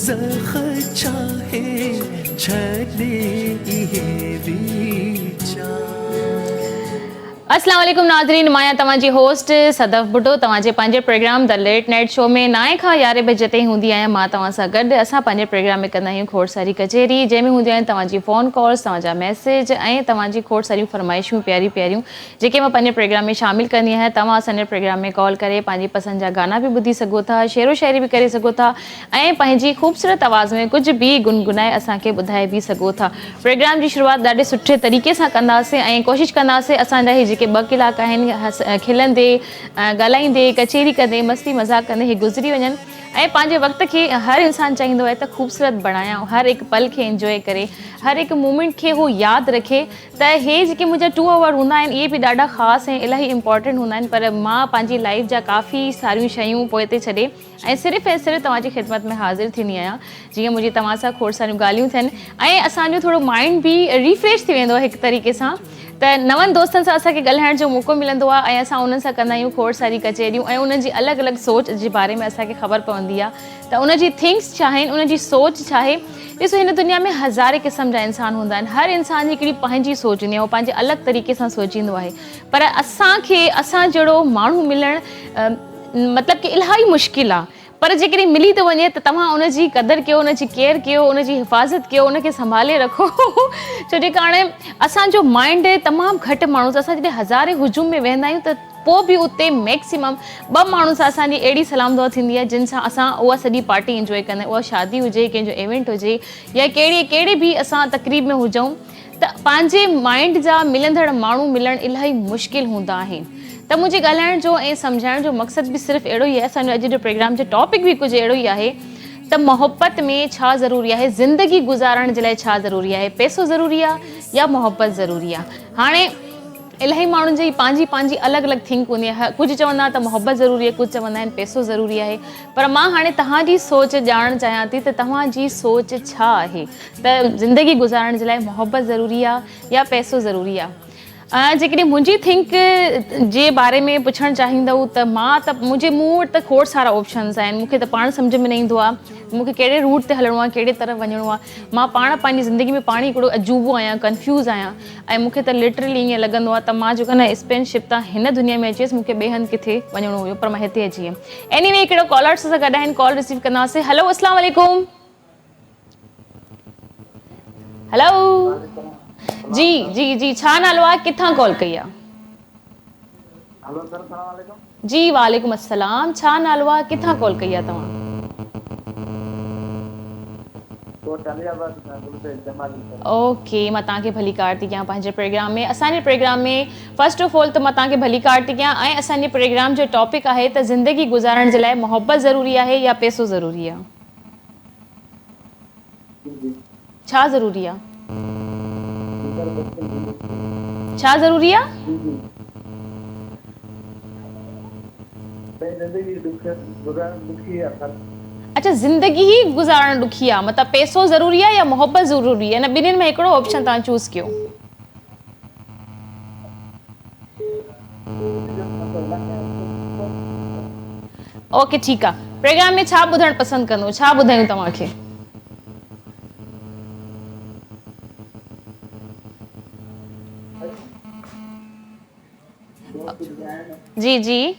दोज़ख चाहे छॾे इहे वीचार। अस्सलाम वालेकुम नाज़रीन, मां तव्हांजी होस्ट सदफ बुटो तव्हांजे पंहिंजे programme the late night show में 9 खां 11 बजे ताईं हूंदी आहियां मां तव्हां सां गॾु। असां पंहिंजे प्रोग्राम में कंदा आहियूं खोड़ सारी कचेरी, जंहिंमें हूंदियूं आहिनि तव्हांजी फ़ोन कॉल्स, तव्हांजा मैसेज ऐं तव्हांजी खोड़ सारियूं फरमाइशूं प्यारियूं प्यारियूं जेके मां पंहिंजे प्रोग्राम में शामिलु कंदी आहियां। तव्हां असांजे प्रोग्राम में कॉल करे पंहिंजी पसंदि जा गाना बि ॿुधी सघो था, शेरो शाइरी बि करे सघो था ऐं पंहिंजी ख़ूबसूरत आवाज़ में कुझु बि गुनगुनाए असांखे ॿुधाए बि सघो था। प्रोग्राम जी शुरूआति ॾाढे सुठे तरीक़े सां कंदासीं ऐं कोशिशि कंदासीं असांजा ही जेके 2 कलाक आहिनि खिलंदे ॻाल्हाईंदे कचेरी कंदे मस्ती मज़ाक कंदे हे गुज़री वञनि ऐं पंहिंजे वक़्त खे हर इंसानु चाहींदो आहे त ख़ूबसूरत बणायां, हर हिकु पल खे इंजॉय करे, हर हिकु मूमेंट खे हू यादि रखे। त हे जेके मुंहिंजा 2 आवर हूंदा आहिनि इहे बि ॾाढा ख़ासि ऐं इलाही इम्पॉर्टेंट हूंदा आहिनि, पर मां पंहिंजी लाइफ जा काफ़ी सारियूं शयूं पोइ ते छॾे ऐं सिर्फ़ु तव्हांजी ख़िदमत में हाज़िर थींदी आहियां जीअं मुंहिंजी तव्हां सां खोड़ सारियूं ॻाल्हियूं थियनि ऐं असांजो थोरो माइंड बि रिफ्रेश थी वेंदो आहे हिकु तरीक़े सां। त नवनि दोस्तनि सां असांखे ॻाल्हाइण जो मौक़ो मिलंदो आहे ऐं असां उन्हनि सां कंदा आहियूं खोड़ सारी कचेरियूं ऐं उन्हनि जी अलॻि अलॻि सोच जे बारे में असांखे ख़बर पवंदी आहे त उनजी थिंक्स छा आहिनि, उनजी सोच छा आहे। ॾिसो, हिन दुनिया में हज़ारे क़िस्म जा इंसान हूंदा आहिनि, हर इंसान जी हिकिड़ी पंहिंजी सोच हूंदी आहे, उहो पंहिंजे अलॻि तरीक़े सां सोचींदो आहे, पर असां जहिड़ो माण्हू मिलणु मतिलबु कि इलाही मुश्किल आहे। पर जेकॾहिं मिली थो वञे त तव्हां उनजी क़दुरु कयो, उनजी केयर कयो, उनजी हिफ़ाज़त कयो, उनखे संभाले रखो छो जे हाणे असांजो माइंड तमामु घटि माण्हू असां जॾहिं हज़ारे हुजूम में वेंदा आहियूं त पोइ बि उते मैक्सिमम 2 माण्हू सां असांजी अहिड़ी सलाम दुआ थींदी आहे जिन सां असां उहा सॼी पार्टी इंजॉय कंदा आहियूं, उहा शादी हुजे, कंहिंजो इवेंट हुजे या कहिड़े बि असां तक़रीब में हुजूं त पंहिंजे माइंड जा मिलंदड़ माण्हू मिलणु इलाही मुश्किल हूंदा आहिनि। त मुंहिंजे ॻाल्हाइण जो ऐं सम्झाइण जो मक़सदु बि सिर्फ़ु अहिड़ो ई आहे, असांजो अॼु जो प्रोग्राम जो टॉपिक बि कुझु अहिड़ो ई आहे त मोहब्बत में छा ज़रूरी आहे, ज़िंदगी गुज़ारण जे लाइ छा ज़रूरी आहे, पैसो ज़रूरी आहे या मोहब्बत ज़रूरी आहे। हाणे इलाही माण्हुनि जी पंहिंजी अलॻि अलॻि थिंक हूंदी आहे, कुझु चवंदा त मोहब्बत ज़रूरी आहे, कुझु चवंदा आहिनि पैसो ज़रूरी आहे, पर मां हाणे तव्हांजी सोच ॼाणणु चाहियां थी त तव्हांजी सोच छा आहे त ज़िंदगी गुज़ारण जे लाइ मोहब्बत ज़रूरी आहे या पैसो ज़रूरी आहे। जेकॾहिं मुंहिंजी थिंक जे बारे में पुछणु चाहींदव त मुंहिंजे मूं वटि त खोड़ सारा ऑप्शन्स आहिनि, मूंखे त पाण सम्झ में न ईंदो आहे मूंखे कहिड़े रूट ते हलणो आहे, कहिड़े तरफ़ वञिणो आहे। मां पाण पंहिंजी ज़िंदगी में पाण हिकिड़ो अजूबो आहियां, कंफ्यूज़ आहियां ऐं मूंखे त लिटरली ईअं लॻंदो आहे त मां जेको न स्पेनशिप तां हिन दुनिया में अचियसि, मूंखे ॿिए हंधि किथे वञिणो हुयो पर मां हिते अची वियमि। एनीवे हिकिड़ो कॉलर्स सां गॾु आहिनि, कॉल रिसीव कंदासीं। हेलो, अस्सलाम वालेकुम। हेलो जी जी जी, छा नालो आहे, किथां कॉल कई आहे? हेलो सर, अस्सलाम वालेकुम। जी वालेकुम अस्सलाम, छा नालो आहे, किथां कॉल कई आहे तव्हां? ओके, मां तव्हांखे भली कार थी कयां पंहिंजे प्रोग्राम में। असांजे प्रोग्राम में फर्स्ट ऑफ ऑल त मां तव्हांखे भली कार थी कयां ऐं असांजे प्रोग्राम जो टॉपिक आहे त ज़िंदगी गुज़ारण जे लाइ मोहब्बत ज़रूरी आहे या पैसो ज़रूरी आहे? छा ज़रूरी आहे, छा ज़रूरी आहे? अच्छा, ज़िंदगी ही गुज़ारण ॾुखी आहे, मतिलबु पैसो ज़रूरी आहे या मोहब्बत ज़रूरी आहे? न ॿिन्हिनि में हिकिड़ो ऑप्शन तव्हां चूज़ कयो। ओके, ठीकु आहे। प्रोग्राम में छा ॿुधणु पसंदि कंदो, छा ॿुधायूं तव्हांखे? जी जी,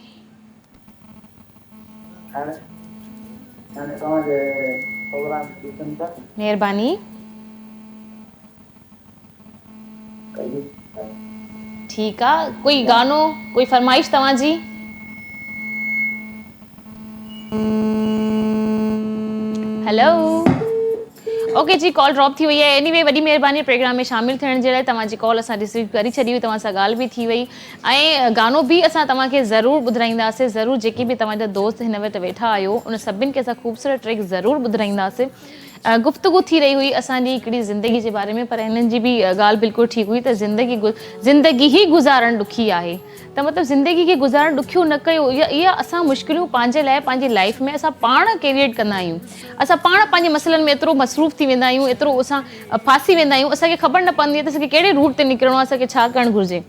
महिरबानी। ठीकु आहे, कोई गानो, कोई फरमाइश तव्हांजी? हेलो, ओके जी, कॉल ड्रॉप थी वई आहे। एनीवे वॾी महिरबानी प्रोग्राम में शामिलु थियण जे लाइ। तव्हांजी कॉल असां रिसीव करे छॾी हुई, तव्हां सां ॻाल्हि बि थी वई ऐं गानो बि असां तव्हांखे ज़रूरु ॿुधाईंदासीं। ज़रूरु जेके बि तव्हांजा दोस्त हिन वटि वेठा आहियो उन सभिनि खे असां ख़ूबसूरत ट्रैक ज़रूरु ॿुधाईंदासीं। गुफ़्तगू थी रही हुई असांजी हिकिड़ी ज़िंदगी जे बारे में, पर हिननि जी बि ॻाल्हि बिल्कुलु ठीकु हुई त ज़िंदगी ही गुज़ारणु ॾुखी आहे। त मतिलबु ज़िंदगी खे गुज़ारणु ॾुखियो न कयो, इहा असां मुश्किलियूं पंहिंजे लाइ पंहिंजी लाइफ में असां पाण क्रिएट कंदा आहियूं। असां पाण पंहिंजे मसइलनि में एतिरो मसरूफ़ थी वेंदा आहियूं, एतिरो असां फासी वेंदा आहियूं, असांखे ख़बर न पवंदी आहे त असांखे कहिड़े रूट ते निकिरणो आहे, असांखे छा करणु घुरिजे।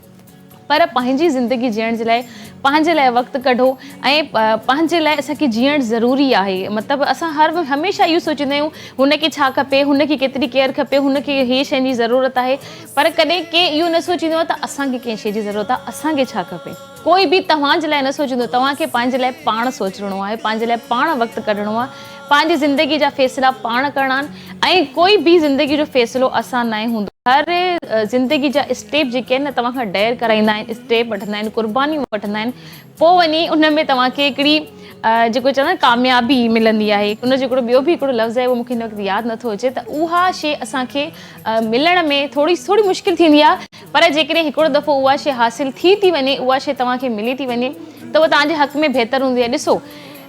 पर पंहिंजी ज़िंदगी जीअण जे लाइ पंहिंजे लाइ वक़्तु कढो ऐं पंहिंजे लाइ असांखे जीअण ज़रूरी आहे। मतिलबु असां हमेशह इहो सोचींदा आहियूं हुनखे छा खपे, हुनखे केतिरी केयर खपे, हुनखे इहे शइ जी ज़रूरत आहे, पर कॾहिं कंहिं इहो न सोचींदो आहे त असांखे कंहिं शइ जी ज़रूरत आहे, असांखे छा खपे। कोई बि तव्हांजे लाइ न सोचींदो, तव्हांखे पंहिंजे लाइ पाण सोचणो आहे, पंहिंजे लाइ पाण वक़्तु कढणो आहे, पंहिंजी ज़िंदगी जा फ़ैसिला पाण करणा आहिनि ऐं कोई बि ज़िंदगी जो फ़ैसिलो आसान न हूंदो। हर ज़िंदगी जा स्टेप जेके आहिनि न तव्हांखां डेयर कराईंदा आहिनि, स्टेप वठंदा आहिनि, क़ुर्बानियूं वठंदा आहिनि, पोइ वञी उन में तव्हांखे हिकिड़ी जेको चवंदा आहिनि कामयाबी मिलंदी आहे। उन जो हिकिड़ो ॿियो बि हिकिड़ो लफ़्ज़ आहे, उहो मूंखे हिन वक़्तु यादि नथो अचे, त उहा शइ असांखे मिलण में थोरी मुश्किल थींदी आहे, पर जेकॾहिं हिकिड़ो दफ़ो उहा शइ हासिलु थी वञे, उहा शइ तव्हांखे मिली थी वञे त उहा तव्हांजे हक़ में बहितर हूंदी आहे। ॾिसो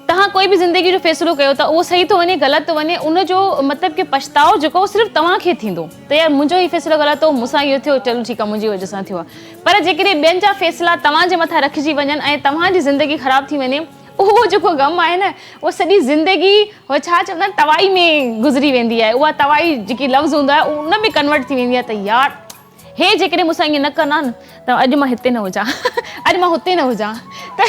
तव्हां कोई बि ज़िंदगी जो फ़ैसिलो कयो था, उहो सही थो वञे ग़लति थो वञे, उनजो मतिलबु कि पछताओ जेको सिर्फ़ु तव्हांखे थींदो त यार मुंहिंजो ई फ़ैसिलो ग़लति हो, मूंसां इहो थियो, चलो ठीकु आहे मुंहिंजी वजह सां थियो आहे। पर जेकॾहिं ॿियनि जा फ़ैसिला तव्हांजे मथां रखिजी वञनि ऐं तव्हांजी ज़िंदगी ख़राबु थी वञे, उहो जेको ग़म आहे न उहो सॼी ज़िंदगी उहो छा चवंदा आहिनि तवाई में गुज़री वेंदी आहे। उहा तवाई जेकी लफ़्ज़ हूंदो आहे उन में कन्वर्ट थी वेंदी आहे त यार हे जेकॾहिं मूंसां ईअं न कंदा न त अॼु मां हिते न हुजां, अॼु मां हुते न हुजां। त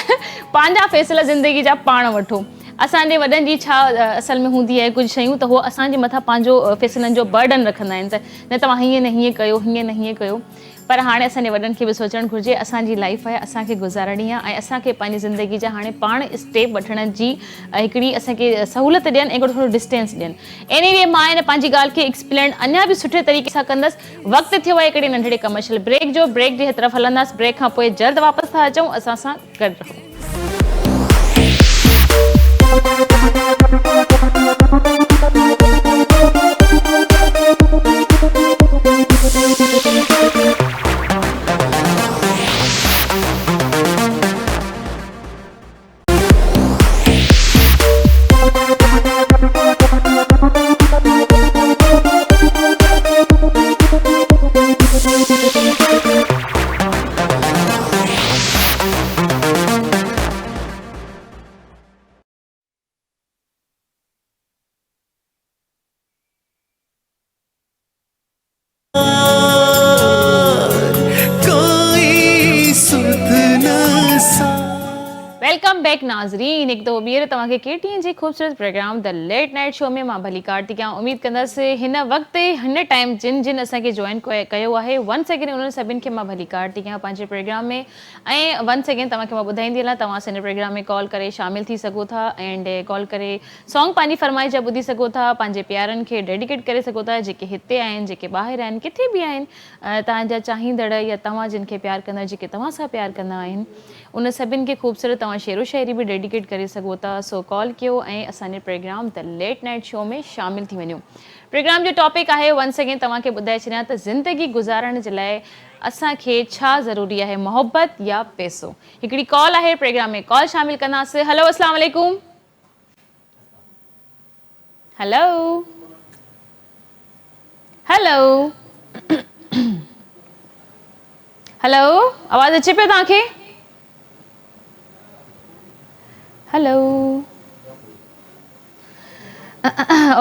पंहिंजा फ़ैसिला ज़िंदगी जा पाण वठो। असांजे वॾनि जी छा असल में हूंदी आहे कुझु शयूं, त उहो असांजे मथां पंहिंजो फ़ैसिलनि जो बर्डन रखंदा आहिनि, त न तव्हां हीअं न हीअं कयो, हीअं न हीअं कयो। पर हाणे असांजे वॾनि खे बि सोचणु घुरिजे, असांजी लाइफ आहे, असांखे गुज़ारणी आहे ऐं असांखे पंहिंजी ज़िंदगी जा हाणे पाण स्टेप वठण जी हिकिड़ी असांखे सहूलियत ॾियनि ऐं हिकिड़ो थोरो डिस्टेंस ॾियनि। एनीवे मां हिन पंहिंजी ॻाल्हि खे एक्सप्लेन अञा बि सुठे तरीक़े सां कंदसि। वक़्तु थियो आहे हिकिड़े नंढड़े कमर्शियल ब्रेक जो, ब्रेक जे तरफ़ हलंदासीं, ब्रेक खां पोइ जल्द वापसि था अचूं, असां सां गॾु रहो। वेलकम बैक नाज़रीन, हिकु दफ़ो ॿीहर तव्हांखे KTN जी ख़ूबसूरत programme the late night show में मां भली कार्तिका उमेद कंदसि हिन वक़्तु हिन टाइम जिन असांखे जॉइन कयो आहे, वंस अगेन उन्हनि सभिनि खे मां भली कार्तिका पंहिंजे प्रोग्राम में। ऐं वंस अगेन तव्हांखे मां ॿुधाईंदी हलां, तव्हां असांजे प्रोग्राम में कॉल करे शामिलु थी सघो था एंड कॉल करे सॉन्ग पंहिंजी फरमाइश जा ॿुधी सघो था, पंहिंजे प्यारनि खे डेडिकेट करे सघो था, जेके हिते आहिनि, जेके ॿाहिरि आहिनि, किथे बि आहिनि, तव्हांजा चाहींदड़ या तव्हां जिन खे प्यारु कंदा, जेके तव्हां सां प्यारु कंदा आहिनि, उन सभिनि खे ख़ूबसूरत तव्हां शेरो शाइरी बि डेडिकेट करे सघो था। सो कॉल कयो ऐं असांजे programme the late night show में शामिलु थी वञो। प्रोग्राम जो टॉपिक आहे, वंस अगेन तव्हांखे ॿुधाए छॾियां त ज़िंदगी गुज़ारण जे लाइ असांखे छा ज़रूरी आहे, मोहब्बत या पैसो। हिकिड़ी कॉल आहे, प्रोग्राम में कॉल शामिलु कंदासीं। हलो अस्सलाम वालेकुम। हेलो हेलो हेलो, आवाज़ अचे पियो तव्हांखे? हेलो,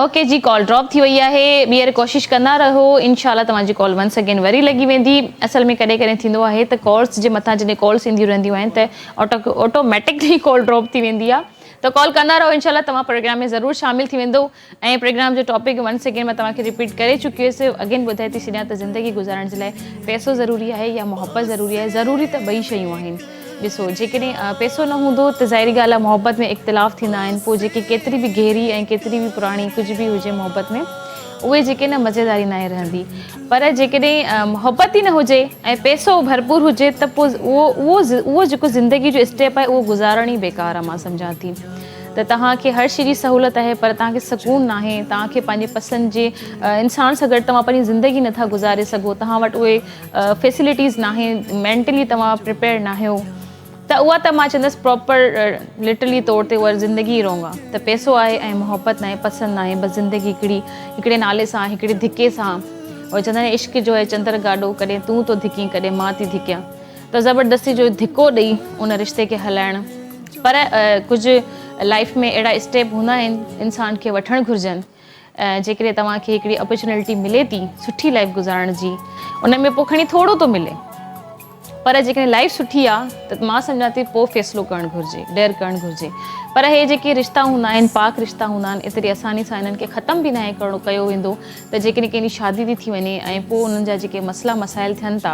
ओके जी, कॉल ड्रॉप थी वई आहे। ॿीहर कोशिशि कंदा रहो, इनशाला तव्हांजी कॉल वंस अगेन वरी लॻी वेंदी। असल में कॾहिं कॾहिं थींदो आहे त कॉल्स जे मथां जॾहिं कॉल्स ईंदियूं रहंदियूं आहिनि त ऑटोमेटिकली कॉल ड्रॉप थी वेंदी आहे। त कॉल कंदा रहो, इनशाला तव्हां प्रोग्राम में ज़रूरु शामिलु थी वेंदो। ऐं प्रोग्राम जो टॉपिक वंस अगेन मां तव्हांखे रिपीट करे चुकी हुयसि, अगेन ॿुधाए थी छॾियां त ज़िंदगी गुज़ारण जे लाइ पैसो ज़रूरी आहे या मोहब्बत ज़रूरी आहे। ज़रूरी त ॿई शयूं आहिनि। ॾिसो, जेकॾहिं पैसो न हूंदो त ज़ाहिरी ॻाल्हि आहे मोहब्बत में इख़्तिलाफ़ थींदा आहिनि, पोइ जेके केतिरी बि गहरी ऐं केतिरी बि पुराणी कुझु बि हुजे मोहब्बत में, उहे जेके न मज़ेदारी न रहंदी। पर जेकॾहिं मोहब्बत ई न हुजे ऐं पैसो भरपूर हुजे त पोइ उहो जेको ज़िंदगी जो स्टेप आहे उहो गुज़ारण ई बेकार आहे, मां सम्झां थी। त तव्हांखे हर शइ जी सहूलियत आहे, पर तव्हांखे सुकून न आहे, तव्हांखे पंहिंजे पसंदि जे इंसान सां गॾु तव्हां पंहिंजी ज़िंदगी नथा गुज़ारे सघो, तव्हां वटि उहे फैसिलिटीज़ न आहिनि, मेंटली तव्हां प्रिपेयर न आहियो, त उहा त मां चवंदसि प्रॉपर लिटरली तौर ते उहा ज़िंदगी ई रॉंग आहे। त पैसो आहे ऐं मोहब्बत न आहे, पसंदि न आहे, बसि ज़िंदगी हिकिड़े नाले सां, हिकिड़े धिके सां, और चवंदा आहिनि इश्क जो आहे चंद्र गाॾो, कॾहिं तूं थो धिकी कॾहिं मां थी धिकियां, त ज़बरदस्ती जो धिको ॾेई उन रिश्ते खे हलाइणु। पर कुझु लाइफ में अहिड़ा स्टेप हूंदा आहिनि इंसान खे वठणु घुरिजनि, जेकॾहिं तव्हांखे हिकिड़ी अपॉर्चुनिटी मिले थी सुठी लाइफ गुज़ारण जी, उन में पोइ खणी थोरो थो मिले, पर जेकॾहिं लाइफ सुठी आहे त मां सम्झां थी पोइ फ़ैसिलो करणु घुरिजे, डेर करणु घुरिजे। पर हे जेके रिश्ता हूंदा आहिनि, पाक रिश्ता हूंदा आहिनि, एतिरी आसानी सां इन्हनि खे ख़तमु बि न कयो वेंदो त जेकॾहिं कंहिंजी शादी थी वञे ऐं पोइ उन्हनि जा जेके मसइला मसाइल थियनि था।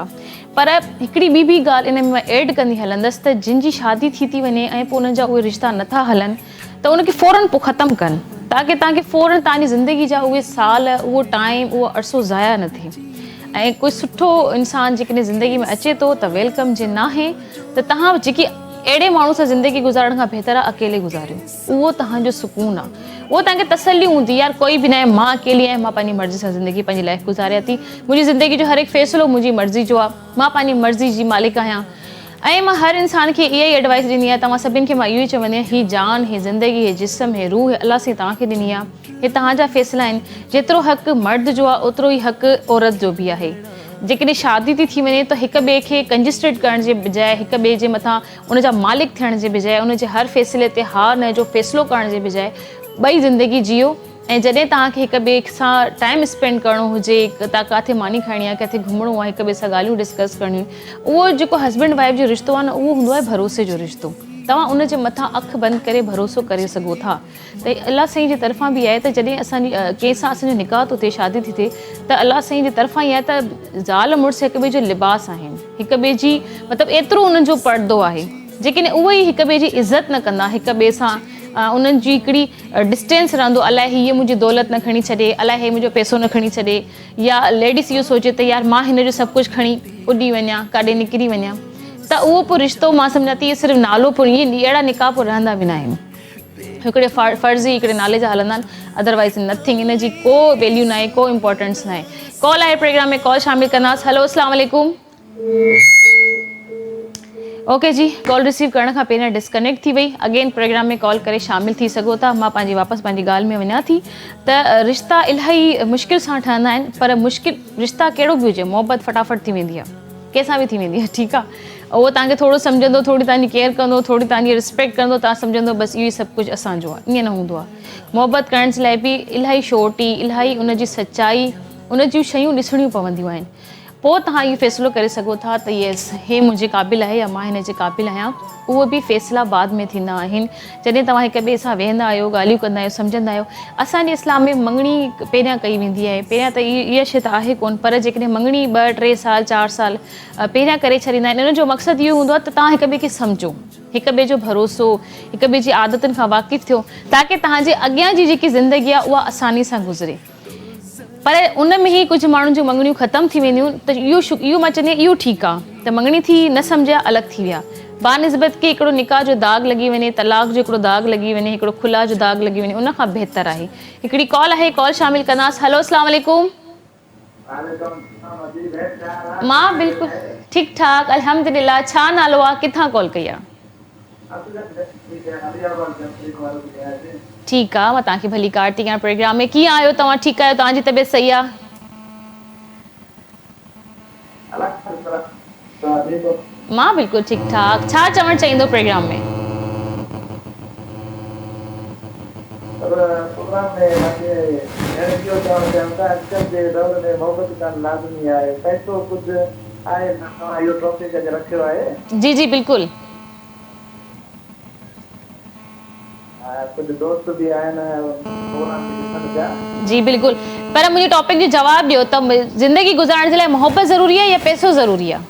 पर हिकिड़ी ॿी बि ॻाल्हि इन में मां एड कंदी हलंदसि त जिन जी शादी थी वञे ऐं पोइ उन्हनि जा उहे रिश्ता नथा हलनि त उनखे फ़ौरन पोइ ख़तमु कनि, ताकी तव्हांखे फ़ौरन तव्हांजी ज़िंदगी जा उहे साल, उहो टाइम, उहो अरसो ज़ाया न थिए। ऐं कोई सुठो इंसानु जेकॾहिं ज़िंदगी में अचे थो त वेलकम, जे नाहे त तव्हां जेकी अहिड़े माण्हू सां ज़िंदगी गुज़ारण खां बहितर आहे अकेले गुज़ारियो, उहो तव्हांजो सुकून आहे, उहो तव्हांखे तसल्ली हूंदी यार कोई बि न आहे, मां अकेली आहियां, मां पंहिंजी मर्ज़ी सां ज़िंदगी पंहिंजी लाइफ गुज़ारियां थी, मुंहिंजी ज़िंदगी जो हर हिकु फ़ैसिलो मुंहिंजी मर्ज़ी जो आहे, मां पंहिंजी मर्ज़ी जी मालिक आहियां। ऐं मां हर इंसान खे इहा ई एडवाइस ॾींदी आहियां, तव्हां सभिनि खे मां इहो ई चवंदी आहियां, हीअ जान, हीअ ज़िंदगी, हीअ जिस्म, हीअ रूह अलाह सां तव्हांखे ॾिनी आहे, हीअ तव्हांजा फ़ैसिला आहिनि। जेतिरो हक़ु मर्द जो आहे ओतिरो ई हक़ु औरत जो बि आहे। जेकॾहिं शादी थी वञे त हिक ॿिए खे कंजस्टेड करण जे बजाए, हिक ॿिए जे मथां उनजा मालिक थियण जे बजाए, उनजे हर फ़ैसिले ते हा न जो फ़ैसिलो करण जे बजाए ॿई ज़िंदगी जियो। ऐं जॾहिं तव्हांखे हिक ॿिए सां टाइम स्पेंड करिणो हुजे, तव्हां किथे मानी खाइणी आहे, किथे घुमणो आहे, हिक ॿिए सां ॻाल्हियूं डिस्कस करणियूं, उहो जेको हस्बैंड वाइफ जो रिश्तो आहे न, उहो हूंदो आहे भरोसे जो रिश्तो। तव्हां उनजे मथां अखि बंदि करे भरोसो करे सघो था। त अलाह साईं जे तरफ़ां बि आहे त जॾहिं असांजी कंहिंसां असांजो निकाह थो थिए, शादी थी थिए, त अलाह साईं जे तरफ़ां ई आहे त ज़ाल मुड़ुसु हिक ॿिए जो लिबास आहिनि, हिक ॿिए जी मतिलबु एतिरो उन्हनि जो पर्दो आहे। जेकॾहिं उहे ई हिक ॿिए जी इज़त न कंदा, हिक ॿिए सां उन्हनि जी हिकिड़ी डिस्टेंस रहंदो, अलाए हीअ मुंहिंजी दौलत न खणी छॾे, अलाए हे मुंहिंजो पैसो न खणी छॾे, या लेडीस इहो सोचे त यार मां हिन जो सभु कुझु खणी उॾी वञा, काॾे निकिरी वञा, त उहो पोइ रिश्तो मां सम्झां थी सिर्फ़ु नालो पोइ ईअं अहिड़ा निकाह पोइ रहंदा बि न आहिनि, हिकिड़े फर्ज़ी हिकिड़े नाले जा हलंदा आहिनि, अदरवाइज़ नथिंग, इन जी को वैल्यू न आहे, को इम्पोर्टेंस न आहे। कॉल आहे प्रोग्राम में, कॉल शामिल कंदासीं। हलो, अस्सलाम वालेकुम। ओके जी, कॉल रिसीव करण खां पहिरियों डिस्कनेक्ट थी वई। अगेन प्रोग्राम में कॉल करे शामिल थी सघो था। मां वापसि पंहिंजी ॻाल्हि में वञा थी त रिश्ता इलाही मुश्किल सां ठहंदा आहिनि, पर मुश्किल रिश्ता कहिड़ो बि हुजे, मोहबत फटाफट थी वेंदी आहे, कंहिंसां बि थी वेंदी आहे, ठीकु आहे। उहो तव्हांखे थोरो सम्झंदो, थोरी तव्हांजी केयर कंदो, थोरी तव्हांजी रिस्पेक्ट कंदो, तव्हां सम्झंदो बसि इहो ई सभु कुझु असांजो आहे, ईअं न हूंदो आहे। मोहबत करण जे लाइ बि इलाही छोटी, इलाही उनजी सच्चाई, उन जूं शयूं ॾिसणियूं पवंदियूं आहिनि, पोइ तव्हां इहो फ़ैसिलो करे सघो था त येस हे मुंहिंजे क़ाबिल आहे या मां हिन जे क़ाबिल आहियां। उहे बि फ़ैसिला बाद में थींदा आहिनि, जॾहिं तव्हां हिक ॿिए सां वेहंदा आहियो, ॻाल्हियूं कंदा आहियो, सम्झंदा आहियो। असांजे इस्लाम में मङणी पहिरियां कई वेंदी आहे, पहिरियां त इहा शइ त आहे कोन, पर जेकॾहिं मङणी 2-3 साल 4 साल पहिरियां करे छॾींदा आहिनि, इन जो मक़सदु इहो हूंदो आहे त तव्हां हिक ॿिए खे सम्झो, हिक ॿिए जो भरोसो, हिक ॿिए जी आदतुनि खां वाक़िफ़ु थियो, ताकी तव्हांजे अॻियां जी जेकी ज़िंदगी आहे उहा आसानी सां गुज़रे। पर उन में ई कुझु माण्हुनि जूं मङणियूं ख़तमु थी वेंदियूं, त इहो मां चवंदी आहियां इहो ठीकु आहे त मङणी थी न सम्झिया, अलॻि थी विया, बानिस्बत के हिकिड़ो निकाह जो दाग़ लॻी वञे, तलाक जो हिकिड़ो दाग़ लॻी वञे, हिकिड़ो खुला जो दाग़ लॻी वञे, उन खां बहितर आहे। हिकिड़ी कॉल आहे, कॉल शामिल कंदासीं। हलो, अस्सलाम वालेकुम। मां बिल्कुलु ठीकु ठाक, अल्हम्दुलिल्लाह। छा नालो आहे, किथां कॉल कई आहे? ठीकु आहे, मां तव्हांखे भली कार्ड थी कयां प्रोग्राम में। कीअं आहियो तव्हां, ठीकु आहियो, तव्हांजी तबियत सही आहे? मां बिल्कुलु ठीकु ठाक। छा चवणु चाहींदो प्रोग्राम में? जी जी बिल्कुलु। जी बिल्कुलु, पर मुंहिंजे टॉपिक जो जवाबु ॾियो त ज़िंदगी गुज़ारण जे लाइ मोहबत ज़रूरी आहे या पैसो ज़रूरी आहे?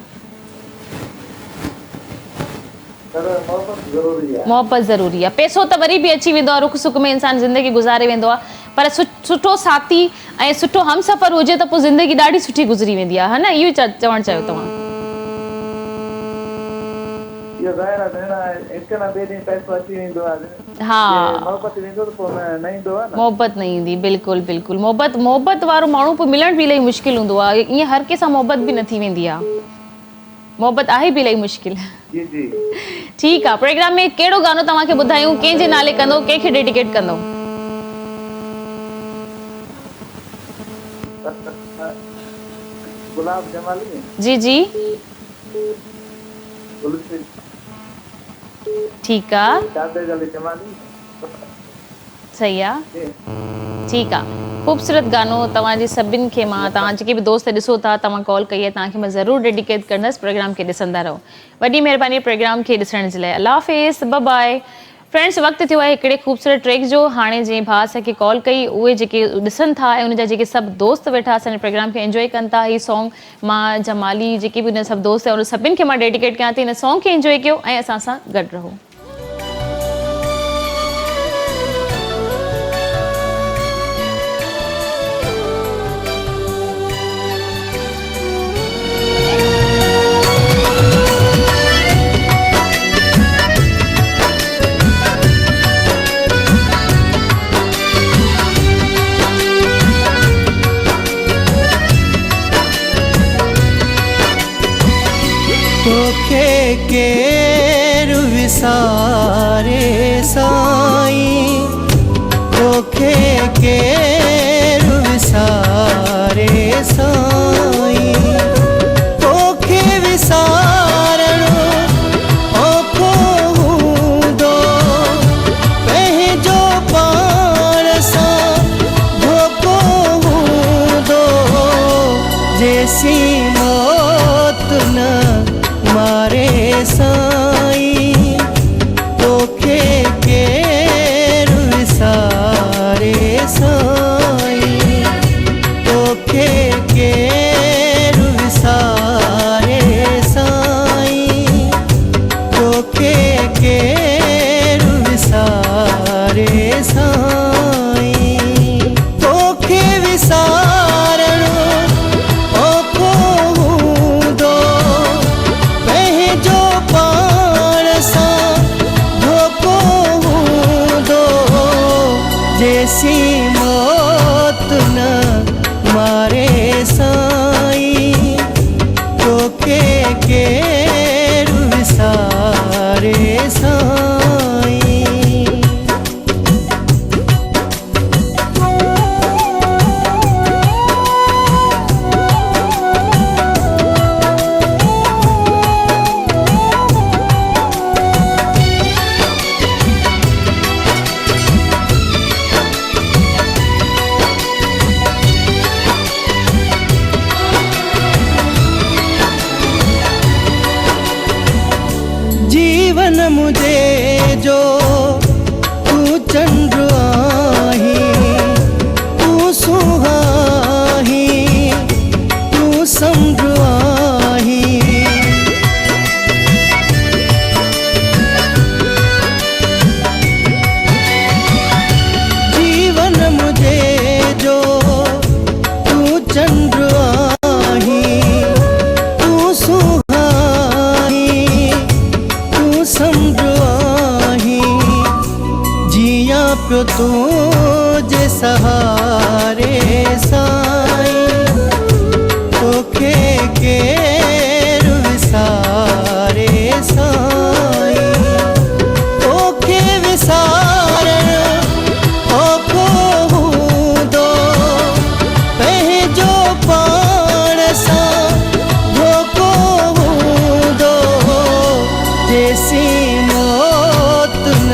मोहबत ज़रूरी आहे। पैसो त वरी बि अची वेंदो आहे, रुख सुख में इंसानु ज़िंदगी गुज़ारे वेंदो आहे, पर सुठो साथी ऐं सुठो हमसफ़र हुजे त पोइ ज़िंदगी ॾाढी सुठी गुज़री वेंदी आहे, हा न? इहो चवणु चाहियो तव्हां? हा, मोहबत न ईंदी, बिल्कुलु बिल्कुलु। मोहबत वारो माण्हू पोइ मिलण बि इलाही मुश्किल हूंदो आहे, ईअं हर कंहिंसां मोहबत बि न थी वेंदी आहे, मोहबत आहे बि इलाही मुश्किल। ठीकु आहे, प्रोग्राम में कहिड़ो गानो तव्हांखे ॿुधायूं, कंहिंजे नाले कंदो, कंहिंखे डेडिकेट कंदो? जी जी ठीकु आहे, सही आहे, ठीकु आहे। ख़ूबसूरत गानो तव्हांजे सभिनि खे मां, तव्हां जेके बि दोस्त ॾिसो था, तव्हां कॉल कई आहे, तव्हांखे मां ज़रूरु डेडिकेट कंदसि। प्रोग्राम खे ॾिसंदा रहो। वॾी महिरबानी प्रोग्राम खे ॾिसण जे लाइ। अल्लाह हाफ़िज़, बाय बाय। फ्रेंड्स, वक़्तु थियो आहे हिकिड़े ख़ूबसूरत ट्रैक जो। हाणे जीअं भाउ असांखे कॉल कई, उहे जेके ॾिसनि था ऐं उनजा जेके सभु दोस्त वेठा असांजे प्रोग्राम खे एंजॉय कनि था, हीउ सॉन्ग मां जमाली जेके बि उन सभु दोस्त आहे उन सभिनि खे मां डेडिकेट कयां थी। हिन सॉन्ग खे एंजॉय कयो ऐं असां सां गॾु रहो। तोखे केरु विसारे साईं, तोखे केरु विसारे साईं, तोखे विसारणो औखो हूंदो, पंहिंजो पाण सां धोखो हूंदो, जेसीं मौत न मारे साईं, तोखे केरु विसारे साईं, तोखे केरु विसारे साईं, तोखे केरु विसारे साईं, तोखे विसारणो औखो हूंदो, पंहिंजो पाण सां धोखो हूंदो, जेसीं मौत न मारे साईं, तोखे केरु विसारे साईं। जीवन मुझे जो तू चंद्र आही, तू सुहाही, तू समुद्र आही, जीवन मुझे जो तू चंद्र आही, तू सुहाही, समुद्र आही, जिया पियो तुझे सहारे साईं, तोखे केरु विसारे साईं, तोखे विसारणो औखो हूंदो, पंहिंजो पाण सां धोखो हूंदो, जेसीं मौत न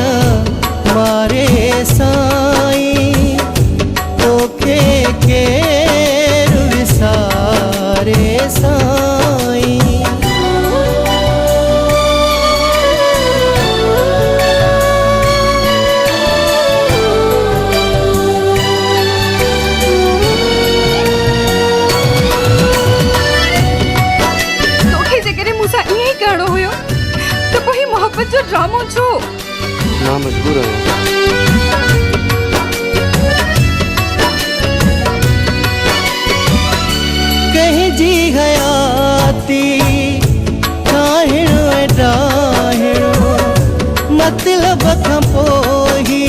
मारे साईं, तोखे केरु विसारे साईं। तोखे जेकॾहिं मूंसां ईअं ई करिणो हुयो त पोइ मोहब्बत जो ड्रामो छो? मां मजबूर आहियां। कंहिंजी हयाती ठाहिणो ऐं ठाहिणो, मतिलब खां पोइ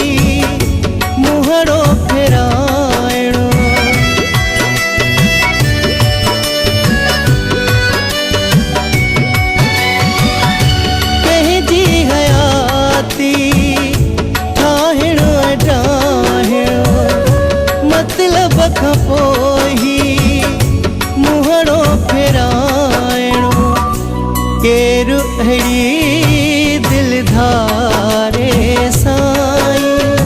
मुहड़ो फेराइणो, कंहिंजी हयाती ठाहिणो ऐं ठाहिणो, मतिलब खां पोइ मुहड़ो फेराइणो, केरु अहिड़ी दिलि धारे साईं,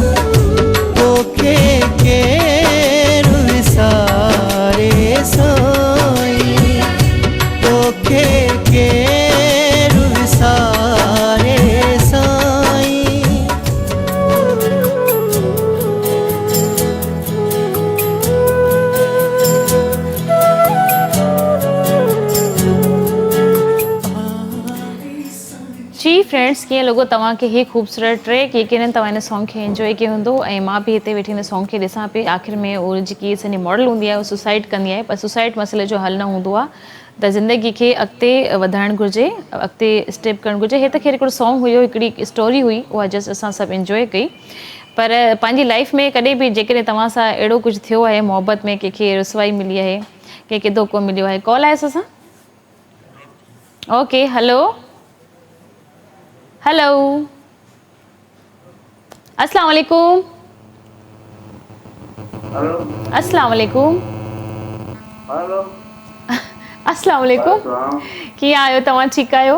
जी फ्रेंड्स, कीअं लॻो तव्हांखे ही ख़ूबसूरत ट्रैक? यकीनन तव्हां हिन सॉन्ग खे एंजॉय कयो हूंदो ऐं मां बि हिते वेठी हिन सॉन्ग खे ॾिसां पई। आख़िर में उहा जेकी असांजी मॉडल हूंदी आहे उहा सुसाइड कंदी आहे, पर सुसाइड मसइले जो हल न हूंदो आहे, त ज़िंदगी खे अॻिते वधाइणु घुरिजे, अॻिते स्टेप करणु घुरिजे। हे त ख़ैर हिकिड़ो सॉन्ग हुयो, हिकिड़ी स्टोरी हुई, उहा जस्ट असां सभु एंजॉय कई। पर पंहिंजी लाइफ में कॾहिं बि जेकॾहिं तव्हां सां अहिड़ो कुझु थियो आहे, मोहबत में कंहिंखे रुसवाई मिली आहे, कंहिंखे धोखो मिलियो आहे? कॉल आहे असां? ओके, हलो हेलो, अस्सलाम वालेकुम। हेलो अस्सलाम वालेकुम। हेलो अस्सलाम वालेकुम। कीअं आहियो तव्हां? ठीकु आहियो?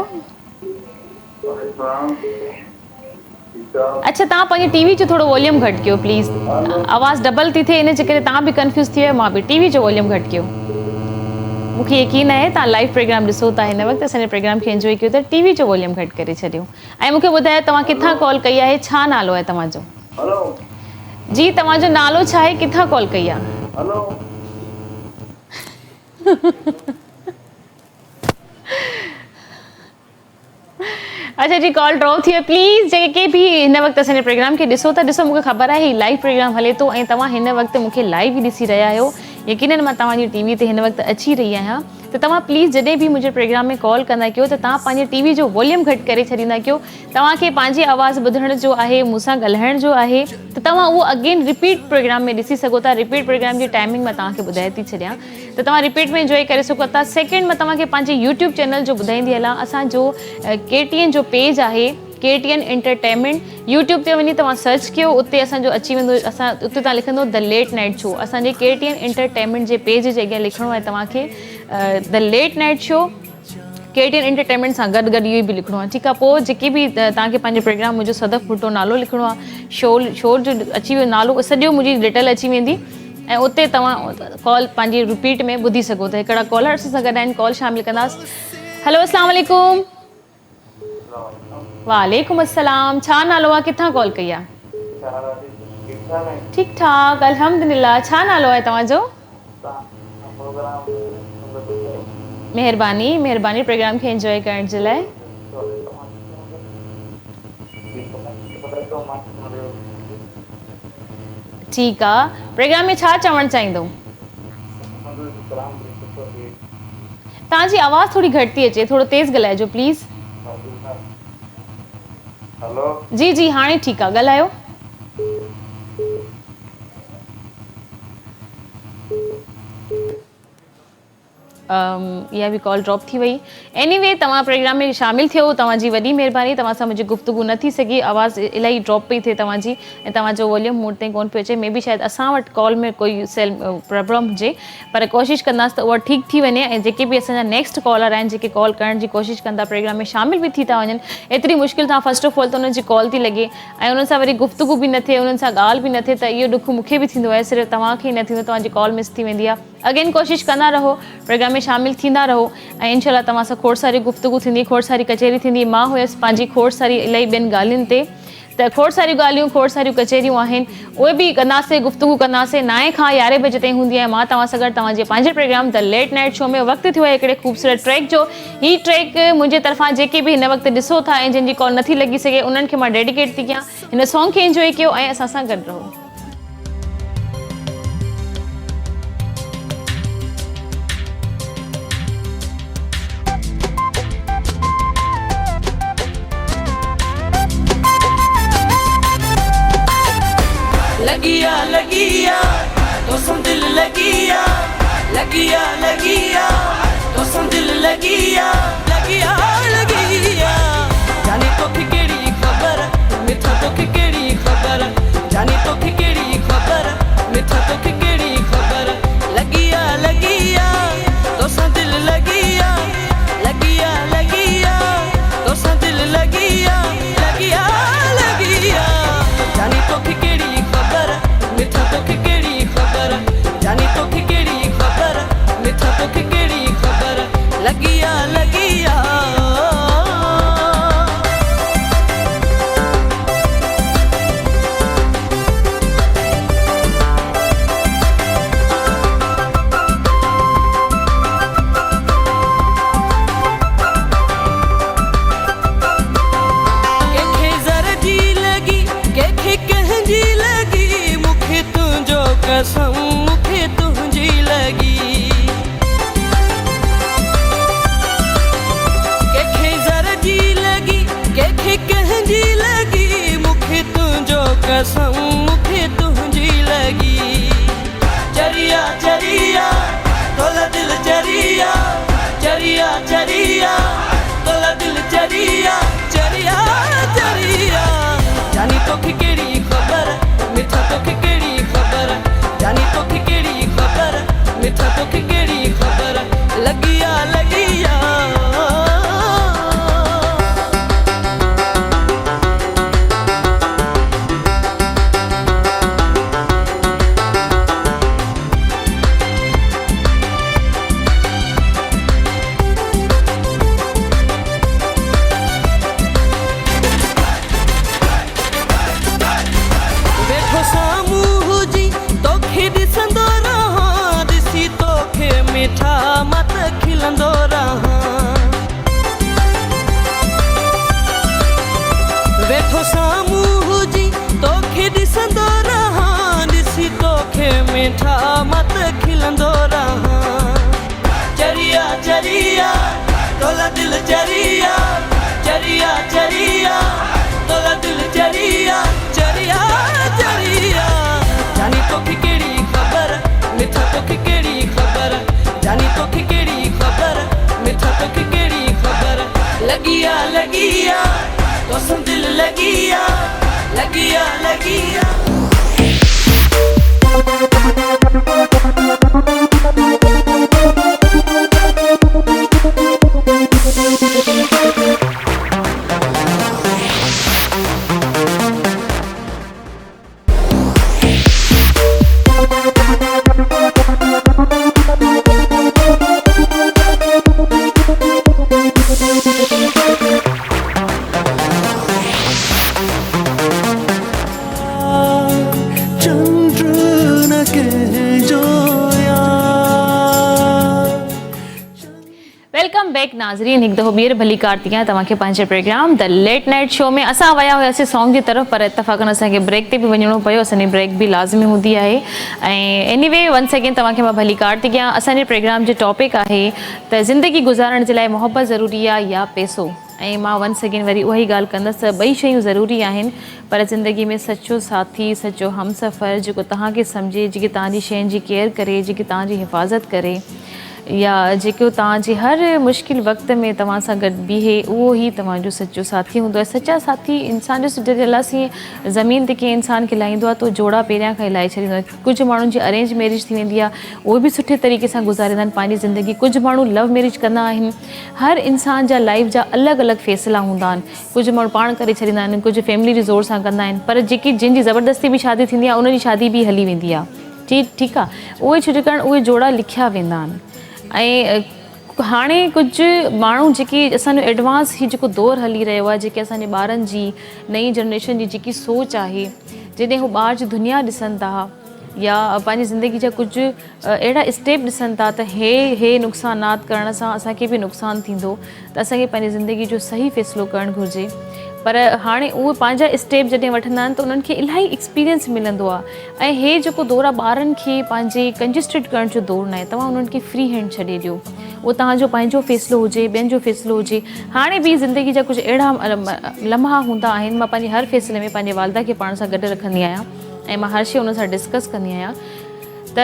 अच्छा, तव्हां पंहिंजी टीवी जो थोरो वॉल्यूम घटि कयो प्लीज़, आवाज़ डबल थी थिए, इन जे करे तव्हां बि कंफ्यूज़ थी वियो, मां बि। टीवी जो वॉल्यूम घटि कयो। मूंखे यकीन आहे तव्हां लाइव प्रोग्राम ॾिसो था हिन वक़्तु, असांजे प्रोग्राम खे एंजॉय कयो त टीवी जो वॉल्यूम घटि करे छॾियो। ऐं मूंखे ॿुधायो तव्हां किथां कॉल कई आहे, छा नालो आहे तव्हांजो? हेलो जी, तव्हांजो नालो छा आहे, किथां कॉल कई आहे? हेलो अच्छा जी, कॉल ड्रॉप थी वियो। प्लीज़ जेके बि हिन वक़्तु असांजे प्रोग्राम खे ॾिसो था, ॾिसो मूंखे ख़बर आहे ही लाइव प्रोग्राम हले थो ऐं तव्हां हिन वक़्तु मूंखे लाइव ई ॾिसी रहिया आहियो। यकीनन मां तव्हांजी टीवी ते हिन वक़्तु अची रही आहियां, त तव्हां प्लीज़ जॾहिं बि मुंहिंजे प्रोग्राम में कॉल कंदा कयो त तव्हां पंहिंजे टीवी जो वॉल्यूम घटि करे छॾींदा कयो। तव्हांखे पंहिंजी आवाज़ ॿुधण जो आहे, मूंसां ॻाल्हाइण जो आहे, त तव्हां उहो अगेन रिपीट प्रोग्राम में ॾिसी सघो था। रिपीट प्रोग्राम जी टाइमिंग मां तव्हांखे ॿुधाए थी छॾियां, त तव्हां रिपीट में एंजॉय करे सघो था। सेकेंड, मां तव्हांखे पंहिंजे यूट्यूब चैनल जो ॿुधाईंदी हलां, असांजो KTN जो पेज आहे, KTN एंटरटेनमेंट। यूट्यूब ते वञी तव्हां सर्च कयो, उते असांजो अची वेंदो, असां उते तव्हां लिखंदो द लेट नाइट शो। असांजे KTN एंटरटेनमेंट जे पेज जे अॻियां लिखिणो आहे तव्हांखे the late night show, KTN entertainment सां गॾु गॾु इहो बि लिखिणो आहे, ठीकु आहे? पोइ जेके बि तव्हांखे पंहिंजे प्रोग्राम मुंहिंजो सदफ भुट्टो नालो लिखिणो आहे, शो जो अची वियो नालो, सॼो मुंहिंजी डिटेल अची वेंदी ऐं उते तव्हां कॉल पंहिंजी रिपीट में ॿुधी सघो था। हिकिड़ा कॉलर असां सां गॾु आहिनि, कॉल शामिल कंदासीं। हलो, अस्सलाम वालेकुम। वालेकुम अस्सलाम। छा नालो आहे, किथां कॉल कई आहे? ठीकु ठाक, अल्हम्दुलिल्लाह। छा नालो आहे तव्हांजो? महिरबानी महिरबानी प्रोग्राम खे एंजॉय करण जे लाइ। ठीकु आहे, प्रोग्राम में छा चवणु चाहींदो? तव्हांजी आवाज़ थोरी घटि थी अचे, थोरो तेज़ ॻाल्हाइजो प्लीज़। हेलो जी जी, हाणे ठीकु आहे, ॻाल्हायो। इहा बि कॉल ड्रॉप थी वई। एनीवे, तव्हां प्रोग्राम में शामिल थियो, तव्हांजी वॾी महिरबानी। तव्हां सां मुंहिंजी गुफ़्तगू न थी सघी, आवाज़ इलाही ड्रॉप पई थिए तव्हांजी ऐं तव्हांजो वॉल्यूम मूं ताईं कोन पियो अचे। मे बी शायदि असां वटि कॉल में कोई प्रॉब्लम हुजे, पर कोशिशि कंदासीं त उहा ठीकु थी वञे। ऐं जेके बि असांजा नेक्स्ट कॉलर आहिनि, जेके कॉल करण जी कोशिशि कंदा, प्रोग्राम में शामिल बि थी था वञनि, एतिरी मुश्किल सां फस्ट ऑफ ऑल त उन्हनि जी कॉल थी लॻे ऐं उन्हनि सां वरी गुफ़्तगू बि न थिए, उन्हनि सां ॻाल्हि बि न थिए, त इहो ॾुख मूंखे बि थींदो आहे, सिर्फ़ु तव्हांखे ई न थींदो, तव्हांजी कॉल मिस थी वेंदी आहे। अगेन कोशिशि कंदा रहो, प्रोग्राम में शामिल थींदा रहो ऐं इंशाल्लाह तव्हां सां खोड़ सारी गुफ़्तगू थींदी, खोड़ सारी कचहरी थींदी। मां हुयसि पंहिंजी खोड़ सारी इलाही ॿियनि ॻाल्हियुनि ते, त खोड़ सारियूं ॻाल्हियूं, खोड़ सारियूं कचहरियूं आहिनि, उहे बि कंदासीं, गुफ़्तगू कंदासीं। 9 खां 11 बजे ताईं हूंदी आहे मां तव्हां सां गॾु तव्हांजे पंहिंजे programme the late night show में। वक़्तु थियो आहे हिकिड़े ख़ूबसूरत ट्रैक जो। हीअ ट्रैक मुंहिंजे तरफ़ां जेके बि हिन वक़्तु ॾिसो था ऐं जिनजी कॉल नथी लॻी सघे, उन्हनि खे मां डेडिकेट थी कयां। हिन सॉन्ग खे एंजॉय कयो ऐं असां सां गॾु रहो। लगिया लगिया तो सम दिल लगिया, लगिया लगिया तो सम दिल लगिया, लगिया लगिया। जाने तो केड़ी खबर, मिठा तो केड़ी खबर, जाने तो केड़ी खबर, मिठा तो केड़ी खबर। लगिया लगिया तो सम दिल लगिया, लगिया लगिया तो सम दिल लगिया, लगिया लगिया। जाने तो केड़ी खबर, मिठा तो केड़ी खबर, जानी तो केड़ी खबर, मिठा तो केड़ी खबर। लगिया लगिया कसम मूंखे तुंहिंजी लॻी चरिया चरिया तोला दिल चरिया चरिया चरिया तोला दिल चरिया चरिया चरिया जानी तोखे कहिड़ी ख़बर मिठा तोखे कहिड़ी ख़बर जानी तोखे कहिड़ी ख़बर मिठा तोखे कहिड़ी ख़बर लॻिया लॻिया वेठो साम्हूं हुजी तोखे ॾिसंदो रहां ॾिसी तोखे मिठा मत खिलंदो रहां वेठो साम्हूं हुजी तोखे ॾिसंदो रहां ॾिसी तोखे मिठा मत खिलंदो रहां चरिया चरिया तोला दिल चरिया चरिया चरिया तोला दिल चरिया चरिया चरिया जानी तोखे कहिड़ी ख़बर मिठा तोखे कहिड़ी ख़बर जानी तोखे कहिड़ी ख़बर मिठा तोखे कहिड़ी ख़बर लॻिया लॻिया तोसां दिल लॻिया लॻिया लॻिया चंद्र न कहजो वेलकम बैक नाज़रीन हिकु दफ़ो ॿीहर भली कारती आहियां तव्हांखे पंहिंजे programme the late night show में असां विया हुआसीं सॉन्ग जी तरफ़ पर इतफ़ाक़न असांखे ब्रेक ते बि वञिणो पियो असांजी ब्रेक बि लाज़मी हूंदी आहे ऐं एनीवे वंस अगेन तव्हांखे मां भली कारती कयां असांजे प्रोग्राम जो टॉपिक आहे त ज़िंदगी गुज़ारण जे लाइ मोहबत ज़रूरी आहे या पैसो ऐं मां वंस अगेन वरी उहा ई ॻाल्हि कंदसि ॿई शयूं ज़रूरी आहिनि पर ज़िंदगी में सचो साथी सचो हमसफ़र जेको तव्हांखे सम्झे जेके तव्हांजी शयुनि जी केयर करे जेकी तव्हांजी हिफ़ाज़त करे या जेको तव्हांजे हर मुश्किल वक़्त में तव्हां सां गॾु बीहे उहो ई तव्हांजो सचो साथी हूंदो आहे सचा साथी इंसान जो जलासीं ज़मीन ते कंहिं इंसान खे लाहींदो आहे त जोड़ा पहिरियां खां ई लाहे छॾींदो आहे कुझु माण्हुनि जी अरेंज मैरिज थी वेंदी आहे उहे बि सुठे तरीक़े सां गुज़ारींदा आहिनि पंहिंजी ज़िंदगी कुझु माण्हू लव मैरिज कंदा आहिनि हर इंसान जा लाइफ जा अलॻि अलॻि फ़ैसिला हूंदा आहिनि कुझु माण्हू पाण करे छॾींदा आहिनि कुझु फैमिली जे ज़ोर सां कंदा आहिनि पर जेकी जंहिंजी ज़बरदस्ती बि शादी थींदी आहे उनजी शादी बि हली वेंदी आहे ठीकु आहे उहे छो करणु उहे जोड़ा लिखिया वेंदा आहिनि ऐं हाणे कुझु माण्हू जेकी असांजो एडवांस ही जेको दौरु हली रहियो आहे जेके असांजे ॿारनि जी नई जनरेशन जी जेकी सोच आहे जॾहिं हू ॿार जी दुनिया ॾिसनि था या पंहिंजी ज़िंदगी जा कुझु अहिड़ा स्टेप ॾिसनि था त हे नुक़सानात करण सां असांखे बि नुक़सानु थींदो त असांखे पंहिंजी ज़िंदगी जो सही फ़ैसिलो करणु घुरिजे पर हाणे उहे पंहिंजा स्टेप जॾहिं वठंदा आहिनि त उन्हनि खे इलाही एक्सपीरियंस मिलंदो आहे ऐं हे जेको दौरु आहे ॿारनि खे पंहिंजे कंजस्टेड करण जो दौरु न आहे तव्हां उन्हनि खे फ्री हैंड छॾे ॾियो उहो तव्हांजो पंहिंजो फ़ैसिलो हुजे ॿियनि जो फ़ैसिलो हुजे हाणे बि ज़िंदगी जा कुझु अहिड़ा लम्हा हूंदा आहिनि मां पंहिंजे हर फ़ैसिले में पंहिंजे वालदा खे पाण सां गॾु रखंदी आहियां ऐं मां हर शइ उन सां डिस्कस कंदी आहियां त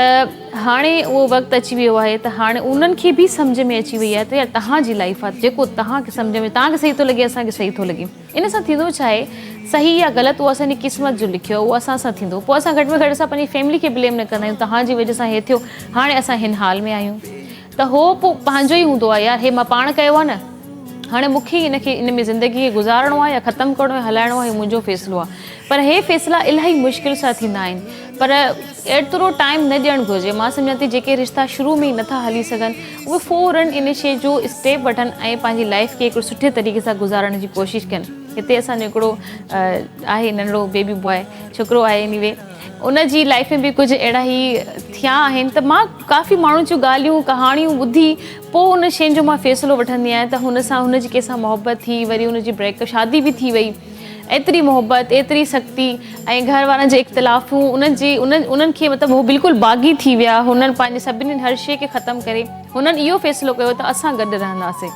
हाणे उहो वक़्तु अची वियो आहे त हाणे उन्हनि खे बि सम्झ में अची वई आहे त यार तव्हांजी लाइफ आहे जेको तव्हांखे सम्झ में तव्हांखे सही थो लॻे असांखे सही थो लॻे इन सां थींदो छा आहे सही या ग़लति उहो असांजी क़िस्मत जो लिखियो उहो असां सां थींदो पोइ असां घटि में घटि असां पंहिंजी फैमिली खे ब्लेम न कंदा आहियूं तव्हांजी वजह सां हे थियो हाणे असां हिन हाल में आहियूं त हो पोइ पंहिंजो ई हूंदो आहे यार हे मां पाण कयो आहे न हाणे मूंखे हिनखे इन में ज़िंदगी खे गुज़ारणो आहे या ख़तमु करिणो आहे हलाइणो आहे मुंहिंजो फ़ैसिलो आहे पर हे फ़ैसिला इलाही मुश्किल सां थींदा आहिनि पर एतिरो टाइम न ॾियणु घुरिजे मां सम्झां थी जेके रिश्ता शुरू में ई नथा हली सघनि उहे फ़ौरन इन शइ जो स्टेप वठनि ऐं पंहिंजी लाइफ खे हिकिड़ो सुठे तरीक़े सां गुज़ारण जी कोशिशि कनि हिते असांजो हिकिड़ो आहे नंढड़ो बेबी बॉय छोकिरो आहे एनीवे उन जी लाइफ में बि कुझु अहिड़ा ई थिया आहिनि त मां काफ़ी माण्हुनि जूं ॻाल्हियूं कहाणियूं ॿुधी पोइ उन शइ जो मां फ़ैसिलो वठंदी आहियां त हुन सां हुनजी कंहिंसां मोहबत थी वरी हुनजी ब्रेक शादी बि थी वई एतिरी मोहबत एतिरी सख़्ती ऐं घर वारनि जे इख़्तिलाफ़ूं उन्हनि खे मतिलबु उहो बिल्कुलु बाग़ी थी विया हुननि पंहिंजे सभिनी हर शइ खे ख़तमु करे हुननि इहो फ़ैसिलो कयो त असां गॾु रहंदासीं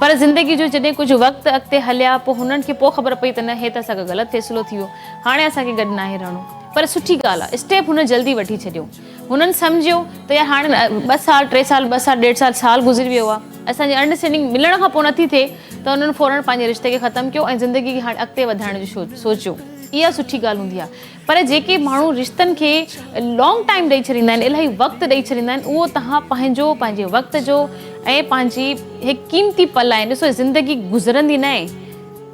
पर ज़िंदगी जो जॾहिं कुझु वक़्तु अॻिते हलिया पोइ हुननि खे पोइ ख़बर पई त न हे त असांखे ग़लति फ़ैसिलो थी वियो, हाणे असांखे गॾु न आहे रहणो। पर सुठी ॻाल्हि आहे, स्टेप हुन जल्दी वठी छॾियो। हुननि सम्झियो त यार हाणे 2 साल 3 साल 2 साल 1.5 साल गुज़री वियो आहे, असांजी अंडरस्टैंडिंग मिलण खां पोइ नथी थिए त हुननि फ़ौरन पंहिंजे रिश्ते खे ख़तमु कयो ऐं ज़िंदगी खे हाणे अॻिते वधाइण जो सोचियो। इहा सुठी ॻाल्हि हूंदी आहे। पर जेके माण्हू रिश्तनि खे लॉन्ग टाइम ॾेई छॾींदा आहिनि, इलाही वक़्तु ॾेई छॾींदा आहिनि, उहो तव्हां पंहिंजे वक़्त जो ऐं पंहिंजी हिकु क़ीमती पल आहे। ॾिसो ज़िंदगी गुज़रंदी न आहे,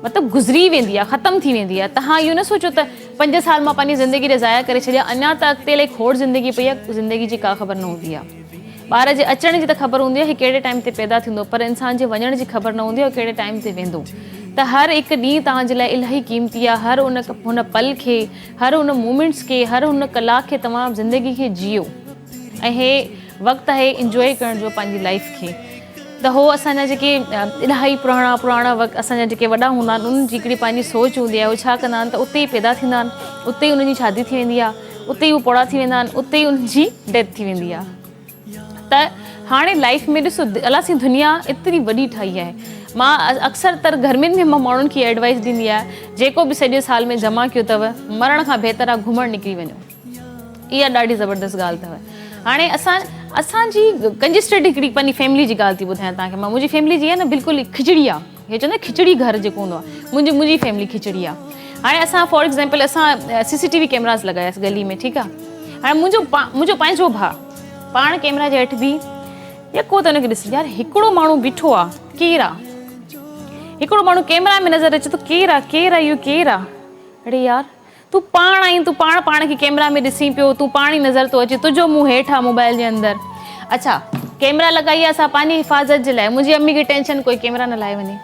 मतिलबु गुज़री वेंदी आहे, ख़तमु थी वेंदी आहे। तव्हां इहो न सोचो त 5 साल मां पंहिंजी ज़िंदगी खे ज़ाया करे छॾिया, अञा त अॻिते इलाही खोड़ ज़िंदगी पई आहे, ज़िंदगी जी का ख़बर न हूंदी आहे। ॿार जे अचण जी त ख़बर हूंदी आहे, कहिड़े टाइम ते पैदा थींदो, पर इंसान जे वञण जी ख़बर न हूंदी आहे, कहिड़े टाइम ते वेंदो। त हर हिकु ॾींहुं तव्हांजे लाइ इलाही क़ीमती आहे। हर हुन पल खे, हर हुन मोमेंट्स खे, हर हुन कलाक खे तव्हां ज़िंदगी खे जियो ऐं हे वक़्तु आहे इंजॉय करण जो पंहिंजी लाइफ खे। त हो असांजा जेके इलाही पुराणा वक़्तु असांजा जेके वॾा हूंदा आहिनि, उन्हनि जी हिकिड़ी पंहिंजी सोच हूंदी आहे। उहे छा कंदा आहिनि त उते ई पैदा थींदा आहिनि, उते ई उन्हनि जी शादी थी वेंदी आहे, उते ई उहे पौड़ा थी वेंदा आहिनि, उते ई उन्हनि जी डेथ थी वेंदी आहे। त हाणे लाइफ में ॾिसो अलासी दुनिया एतिरी वॾी ठाही आहे। मां अक्सर तर गर्मियुनि में मां माण्हुनि खे एडवाइस ॾींदी आहियां, जेको बि सॼे साल में जमा कयो अथव, मरण खां बहितर आहे घुमणु निकिरी वञो। इहा ॾाढी ज़बरदस्त ॻाल्हि अथव। हाणे असांजी कंजेस्टेड हिकिड़ी पंहिंजी फैमिली जी ॻाल्हि थी ॿुधायां तव्हांखे मां। मुंहिंजी फैमिली जी आहे न बिल्कुलु खिचड़ी आहे, हे चवंदा खिचड़ी घर जेको हूंदो आहे, मुंहिंजी फैमिली खिचड़ी आहे। हाणे असां फॉर एग्ज़ाम्पल असां CCTV कैमरास लॻायासीं गली में, ठीकु आहे। हाणे मुंहिंजो पंहिंजो भाउ पाण कैमरा जे हेठि बि यको त हुनखे ॾिस, यार हिकिड़ो माण्हू बीठो आहे, केरु आहे? हिकिड़ो माण्हू कैमरा में नज़र अचे थो, केरु आहे इहो केरु आहे? अड़े यार तूं पाण आई, तूं पाण खे कैमरा में ॾिसी पियो, तूं पाण ई नज़र थो अचे, तुंहिंजो मुंहुं हेठि आहे मोबाइल जे अंदरि। अच्छा कैमरा लॻाई आहे असां पंहिंजी हिफ़ाज़त जे लाइ, मुंहिंजी अम्मी खे टेंशन कोई कैमरा न लाहे वञे,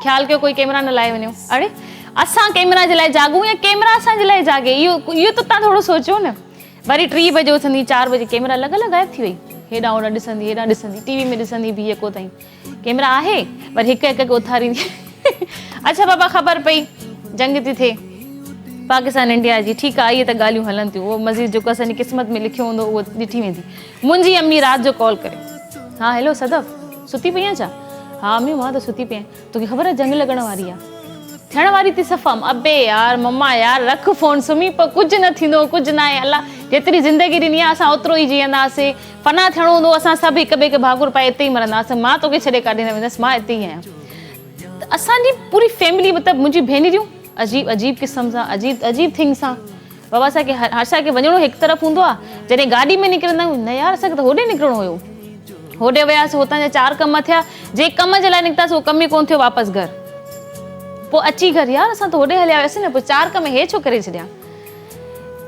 ख़्यालु कयो कोई कैमरा न लाहे वञो। अड़े असां कैमरा जे लाइ जागूं या कैमरा असांजे लाइ जागे? इहो त तव्हां थोरो सोचियो न। वरी 3 बजे उथंदी, 4 बजे कैमरा लॻल गायब थी वई, हेॾां होॾां ॾिसंदी, हेॾां ॾिसंदी, टीवी में ॾिसंदी बि यको ताईं कैमरा आहे, वरी हिकु खे उथारींदी। अच्छा बाबा ख़बर पई जंग थी थिए पाकिस्तान इंडिया जी, ठीकु आहे, इहे त ॻाल्हियूं हलनि थियूं, उहो मज़ीद जेको असांजी क़िस्मत में लिखियो हूंदो उहो ॾिठी वेंदी। मुंहिंजी अम्मी राति जो कॉल करे, हा हेलो सदफ सुती पई आहियां छा? हा अम्मी मां त सुती पई आहियां, तोखे ख़बर आहे जंग लॻण वारी आहे, थियण वारी थी सफ़ा। अबे यार मम्मा यार रख फ़ोन, सुम्ही पो, कुझु न थींदो, कुझु न आहे, अलाह जेतिरी ज़िंदगी ॾिनी आहे असां ओतिरो ई जीअंदासीं, फना थियणो हूंदो असां सभु हिक ॿिए खे भाकुर पाए हिते ई मरंदासीं, मां तोखे छॾे काॾे न वेंदसि, मां हिते ई आहियां। त असांजी पूरी फैमिली मतिलबु मुंहिंजी भेनरियूं अजीब क़िस्म सां, अजीब थिंग सां। बाबा असांखे वञिणो हिकु तरफ़ हूंदो आहे, जॾहिं गाॾी में निकिरंदा आहियूं, न यार असांखे त होॾे निकिरणो हुयो, होॾे वियासीं, हुतां जा 4 कम थिया, जे कम जे लाइ निकितासीं उहो कम ई कोन थियो, वापसि घर, पोइ अची घर, यार असां त होॾे हलिया वियासीं न, पोइ 4 कम हे छो करे छॾिया?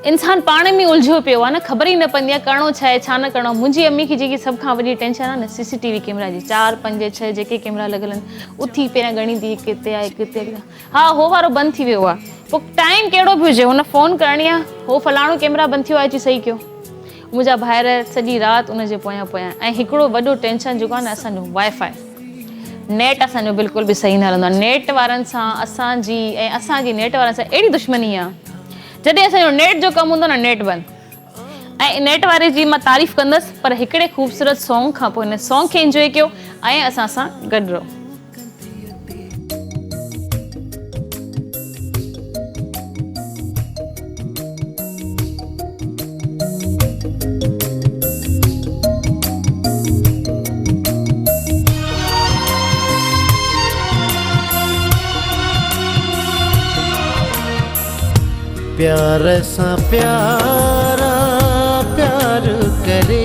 इंसान पाण में उलझियो पियो आहे न, ख़बर ई न पवंदी आहे करिणो छा आहे छा न करिणो। मुंहिंजी अम्मी खे जेकी सभु खां वॾी टेंशन आहे न CCTV कैमरा जी, 4 5 6 जेके कैमरा लॻल आहिनि, उथी पहिरियां ॻणींदी, हिकु हिते आहे, हिकु हिते आहे, हा हो वारो बंदि थी वियो आहे, पोइ टाइम कहिड़ो बि हुजे हुन फ़ोन करणी आहे, हो फलाणो कैमरा बंदि थियो आहे अची सही कयो। मुंहिंजा भाइर सॼी राति उनजे पोयां ऐं हिकिड़ो वॾो टेंशन जेको आहे न असांजो वाईफाई, नेट असांजो बिल्कुलु बि सही न हलंदो आहे। नेट वारनि सां असांजी नेट वारनि सां अहिड़ी दुश्मनी आहे, जॾहिं असांजो नेट जो कमु हूंदो न नेट बंदि। ऐं नेट वारे जी मां तारीफ़ कंदसि, पर हिकिड़े ख़ूबसूरत सॉन्ग खां पोइ हिन सॉन्ग खे इंजॉय कयो ऐं असां सां गॾु रहो। प्यार सां प्यारा प्यार करे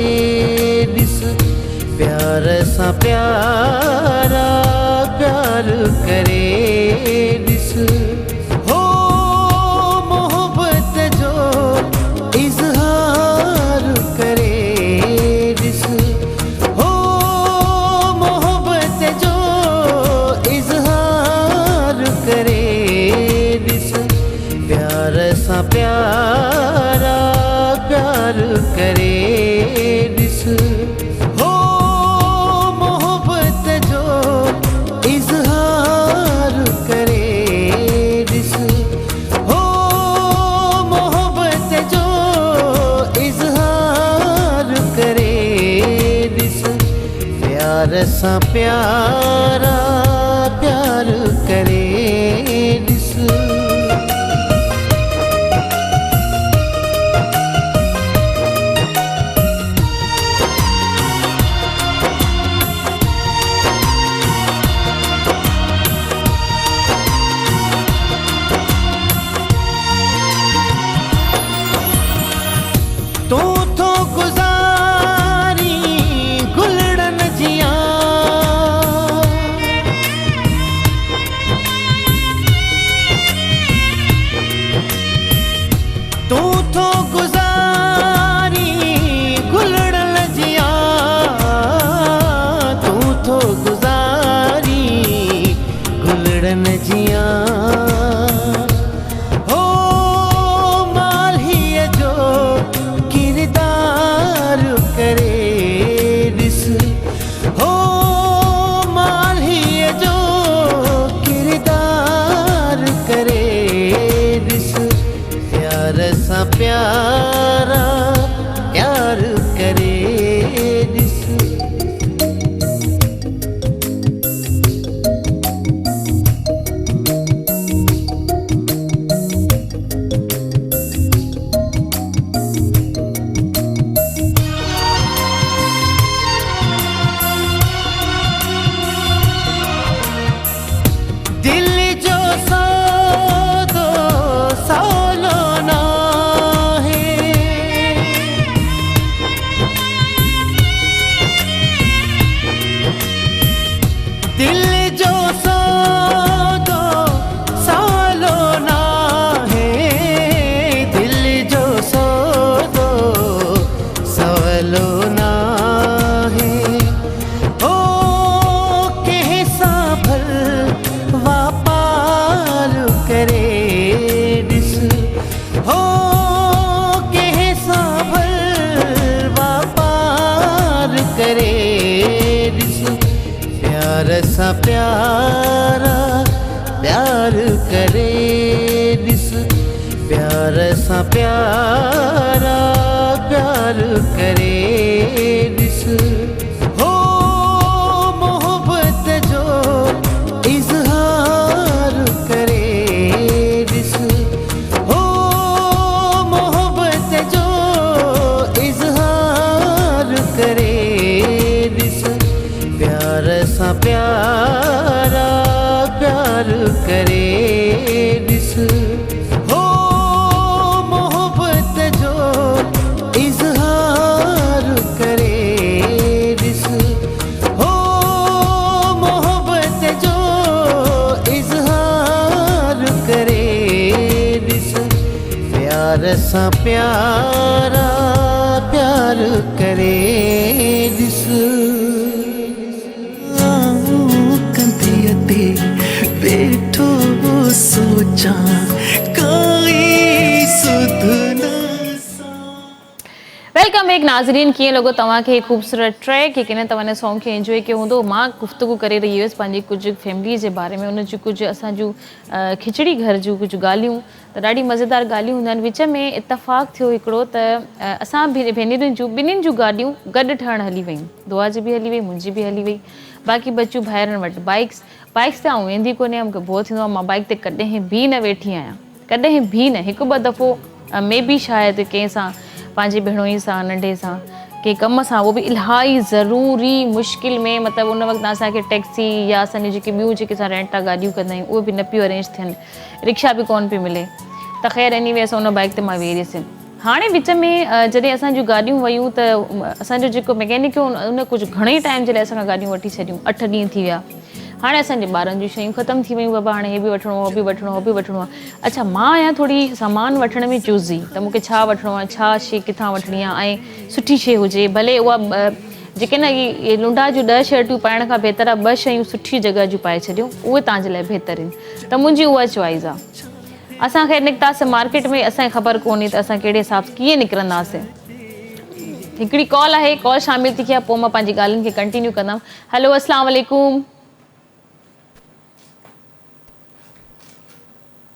ॾिस, प्यार सां प्यारा प्यार करे ॾिस, हो मोहब्बत जो इज़हार करे ॾिस, हो मोहब्बत जो इज़हार करे ॾिस, प्यार सां प्यारा प्यार करे ॾिस, हो मोहब्बत जो इज़हार करे ॾिस, हो मोहब्बत जो इज़हार करे ॾिस, प्यार सां प्यारा प्यार करे ॾिस। तूं थो गुज़ारी गुलड़न जियां, तूं थो गुज़ारी गुलड़न जियां, तूं थो गुज़ारी गुलड़न जियां। हो माल्हीअ जो किरदार करे ॾिस, हो माल्हीअ जो किरदार करे ॾिस। प्यार सां प्यारा प्यार करे ॾिस। दिल जो सौदो सवलो नाहे, दिल जो सौदो सवलो नाहे, दिल जो सौदो सवलो नाहे। ओ कंहिं सां भल वापार करे ॾिस, हो कंहिं सां भल वापार करे ॾिस। प्यार सां प्यारा प्यार करे ॾिस, प्यार सां प्यारा प्यार करे ॾिस। हो मोहब्बत जो इज़हार करे ॾिस, हो मोहब्बत जो इज़हार करे ॾिस। प्यार सां प्यारा प्यार करे ॾिस, हो मोहब्बत जो इज़हार करे ॾिस, हो मोहब्बत जो इज़हार करे ॾिस। प्यार सां प्यारा प्यार करे ॾिस। कंधे ते वेठो सोचा काई सुध न वेलकम बैक नाज़रीन। कीअं लॻो तव्हांखे ख़ूबसूरत ट्रैक यकीनन तव्हां सॉन्ग खे एंजॉय कयो हूंदो। मां गुफ़्तगू करे रही हुयसि पंहिंजी कुझु फैमिली जे बारे में, उन जूं कुझु असांजूं खिचड़ी घर जूं कुझु ॻाल्हियूं त ॾाढी मज़ेदार ॻाल्हियूं हूंदा आहिनि। विच में इतफ़ाक़ थियो हिकिड़ो त असां भेनरुनि जूं ॿिन्हिनि जूं गाॾियूं गॾु ठहण हली वयूं। दुआ जी बि हली वई, मुंहिंजी बि हली वई। बाक़ी बचियूं भाइरनि वटि बाइक्स ते आउं वेंदी कोन्हे आहियां, मूंखे भउ थींदो आहे। मां बाइक ते कॾहिं बि न वेठी आहियां, कॾहिं बि न। हिकु ॿ दफ़ो में बि शायदि कंहिंसां पंहिंजे भेणोई सां नंढे सां कंहिं कम सां, उहो बि इलाही ज़रूरी मुश्किल में, मतिलबु उन वक़्तु असांखे टैक्सी या असांजी जेके ॿियूं जेके असां रेंट था गाॾियूं कंदा आहियूं उहे बि न पियूं अरेंज थियनि, रिक्शा बि कोन पियो मिले। त ख़ैर एनीवे असां उन बाइक ते मां वेही रहियसि। हाणे विच में जॾहिं असांजूं गाॾियूं वयूं त असांजो जेको मैकेनिक हो उन कुझु घणे ई टाइम जे लाइ असांखां गाॾियूं वठी छॾियूं। 8 ॾींहं थी विया। हाणे असांजे ॿारनि जूं शयूं ख़तमु थी वियूं। बाबा हाणे हे बि वठिणो, हो बि वठिणो, हो बि वठिणो आहे। अच्छा, मां आहियां थोरी सामान वठण में चूज़ी, त मूंखे छा वठिणो आहे, छा शइ किथां वठिणी आहे ऐं सुठी शइ हुजे। भले उहा जेके न इहे लुंडा जूं 10 शर्टूं पाइण खां बहितर आहे 2 शयूं सुठी जॻह जूं पाए छॾियूं, उहे तव्हांजे लाइ बहितर आहिनि। त मुंहिंजी उहा चॉइस आहे। असां ख़ैर निकितासीं मार्केट में, असांखे ख़बर कोन्हे त असां कहिड़े हिसाब सां कीअं निकिरंदासीं। हिकिड़ी कॉल आहे, कॉल शामिल थी, पोइ मां पंहिंजी ॻाल्हियुनि खे कंटिन्यू कंदमि। हलो, अस्सलाम वालेकुम।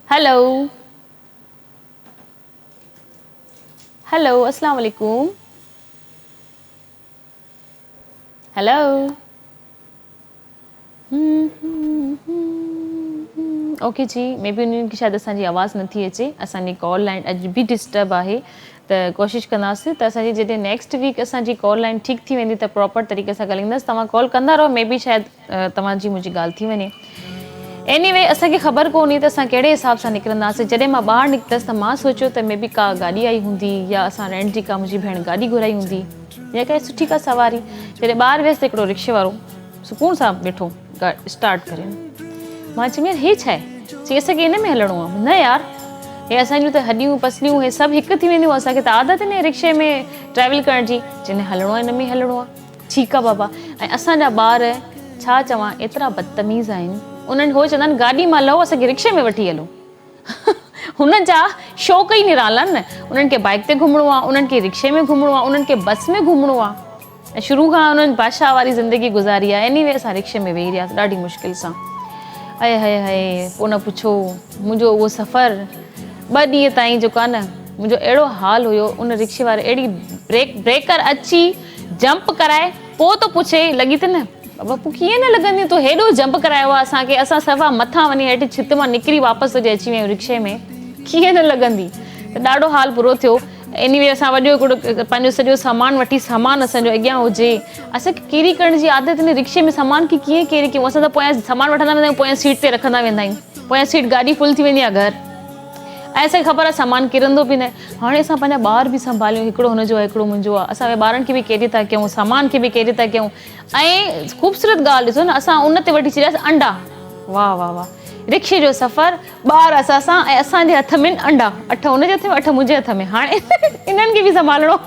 हेलो हेलो, अस्सलाम वालेकुम। हेलो ओके जी, मे बी उन्हनि खे शायदि असांजी आवाज़ नथी अचे, असांजी कॉल लाइन अॼु बि डिस्टर्ब आहे, त कोशिशि कंदासीं त असांजी जॾहिं नेक्स्ट वीक असांजी कॉल लाइन ठीकु थी वेंदी त प्रॉपर तरीक़े सां ॻाल्हाईंदसि। तव्हां कॉल कंदा रहो, मे बी शायदि तव्हांजी मुंहिंजी ॻाल्हि थी वञे। एनीवे असांखे ख़बर कोन हुई त असां कहिड़े हिसाब सां निकिरंदासीं। जॾहिं मां ॿाहिरि निकितसि त मां सोचियो त मे बी का गाॾी आई हूंदी या असां रेंट जी का मुंहिंजी भेण गाॾी घुराई हूंदी या काई सुठी का सवारी। जॾहिं ॿाहिरि वियसि त हिकिड़ो रिक्शे वारो सुकून सां वेठो स्टार्ट करे। मां चई यार हे छा आहे? चई असांखे हिन में हलणो आहे। न यार, हे असांजूं त हॾियूं पसलियूं हे सभु हिकु थी वेंदियूं, असांखे त आदत आहे न रिक्शे में ट्रैवल करण जी। जिन हलणो आहे हिन में हलणो आहे, ठीकु आहे बाबा। ऐं असांजा ॿार छा चवां एतिरा बदतमीज़ आहिनि, उन्हनि हो चवंदा आहिनि गाॾी मां लहो असांखे रिक्शे में वठी हलो। हुननि जा शौक़ ई निराला आहिनि न। उन्हनि खे बाइक ते घुमिणो आहे, उन्हनि खे रिक्शे में घुमिणो आहे, उन्हनि खे बस में घुमिणो आहे। ऐं शुरू खां उन्हनि बादशाह वारी ज़िंदगी गुज़ारी आहे। एनीवे असां रिक्शे में वेही रहियासीं ॾाढी मुश्किल सां। हाय हाय हाय, पोइ न पुछो, मुंहिंजो उहो सफ़रु 2 ॾींहं ताईं जेको आहे न, मुंहिंजो अहिड़ो हाल हुयो। उन रिक्शे वारे अहिड़ी ब्रेकर अची जंप कराए, पोइ तो पुछे लॻी त न बाबा पोइ कीअं न लॻंदी, तूं हेॾो जंप करायो आहे असांखे, असां सफ़ा मथां वञी हेठि छित मां निकिरी वापसि अॼु अची विया रिक्शे में, कीअं न लॻंदी। त ॾाढो हाल बुरो थियो। एनीवे असां वॾो हिकिड़ो पंहिंजो सॼो सामान वठी, सामान असांजो अॻियां हुजे। असांखे केरी करण जी आदत न, रिक्शे में सामान खे कीअं केरी कयूं। असां त पोयां सामान वठंदा वेंदा आहियूं, पोयां सीट ते रखंदा वेंदा आहियूं, पोयां सीट गाॾी फुल थी वेंदी आहे घर। ऐं असांखे ख़बर आहे सामान किरंदो बि न। हाणे असां पंहिंजा ॿार बि संभालियूं, हिकिड़ो हुनजो आहे हिकिड़ो मुंहिंजो आहे। असां ॿारनि खे बि कैरी था कयूं, सामान खे बि कैरी था कयूं। ऐं ख़ूबसूरत ॻाल्हि ॾिसो न, असां उन ते वठी छॾियासीं अंडा। वाह वाह वाह, रिक्शे जो सफ़र, ॿार असां सां ऐं असांजे हथ में अंडा, 8 हुनजे हथ में 8 मुंहिंजे हथ में। हाणे इन्हनि खे बि संभालणो।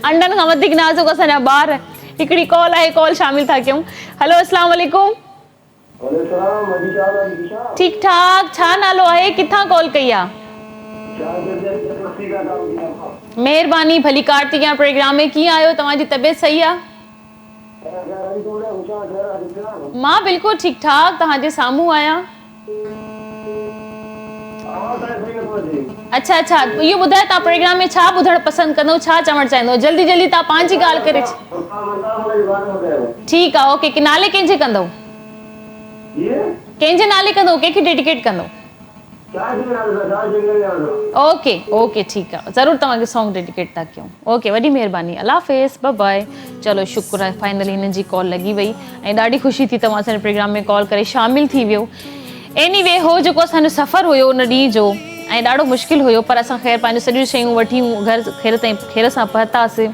अंडनि खां वधीक नाज़ुक असांजा ॿार। हिकिड़ी कॉल आहे, कॉल शामिल था कयूं। हलो अस्सलाम वालेकुम। ठीकु ठाक, छा नालो आहे, किथां कॉल कई आहे? महिरबानी, भली कार्तिका प्रोग्राम में कीअं आहियो? तव्हांजी तबियत सही आहे? मां बिल्कुलु ठीकु ठाक तव्हांजे साम्हूं आहियां। अच्छा अच्छा, इहो ॿुधायो तव्हां प्रोग्राम में छा ॿुधणु पसंदि कंदो, छा चवणु चाहींदो? जल्दी जल्दी तव्हां पंहिंजी ॻाल्हि करे। ठीकु आहे, ओके। कि नाले कंहिंजे कंदो? कंहिंजे नाले कंदो, कंहिंखे डेडिकेट कंदो? ओके ओके, ठीकु आहे, ज़रूरु तव्हांखे सॉन्ग डेडिकेट था कयूं। ओके, वॾी महिरबानी, अल्लाह हाफ़िज़, बाय बाय। चलो शुक्र आहे, फाइनली हिननि जी कॉल लॻी वई ऐं ॾाढी ख़ुशी थी तव्हां असांजे प्रोग्राम में कॉल करे शामिल थी वियो। एनीवे, हो जेको असांजो सफ़रु हुयो उन ॾींहं जो, ऐं ॾाढो मुश्किल हुयो, पर असां ख़ैर पंहिंजो सॼियूं शयूं वठियूं, घर ख़ैर सां पहुतासीं।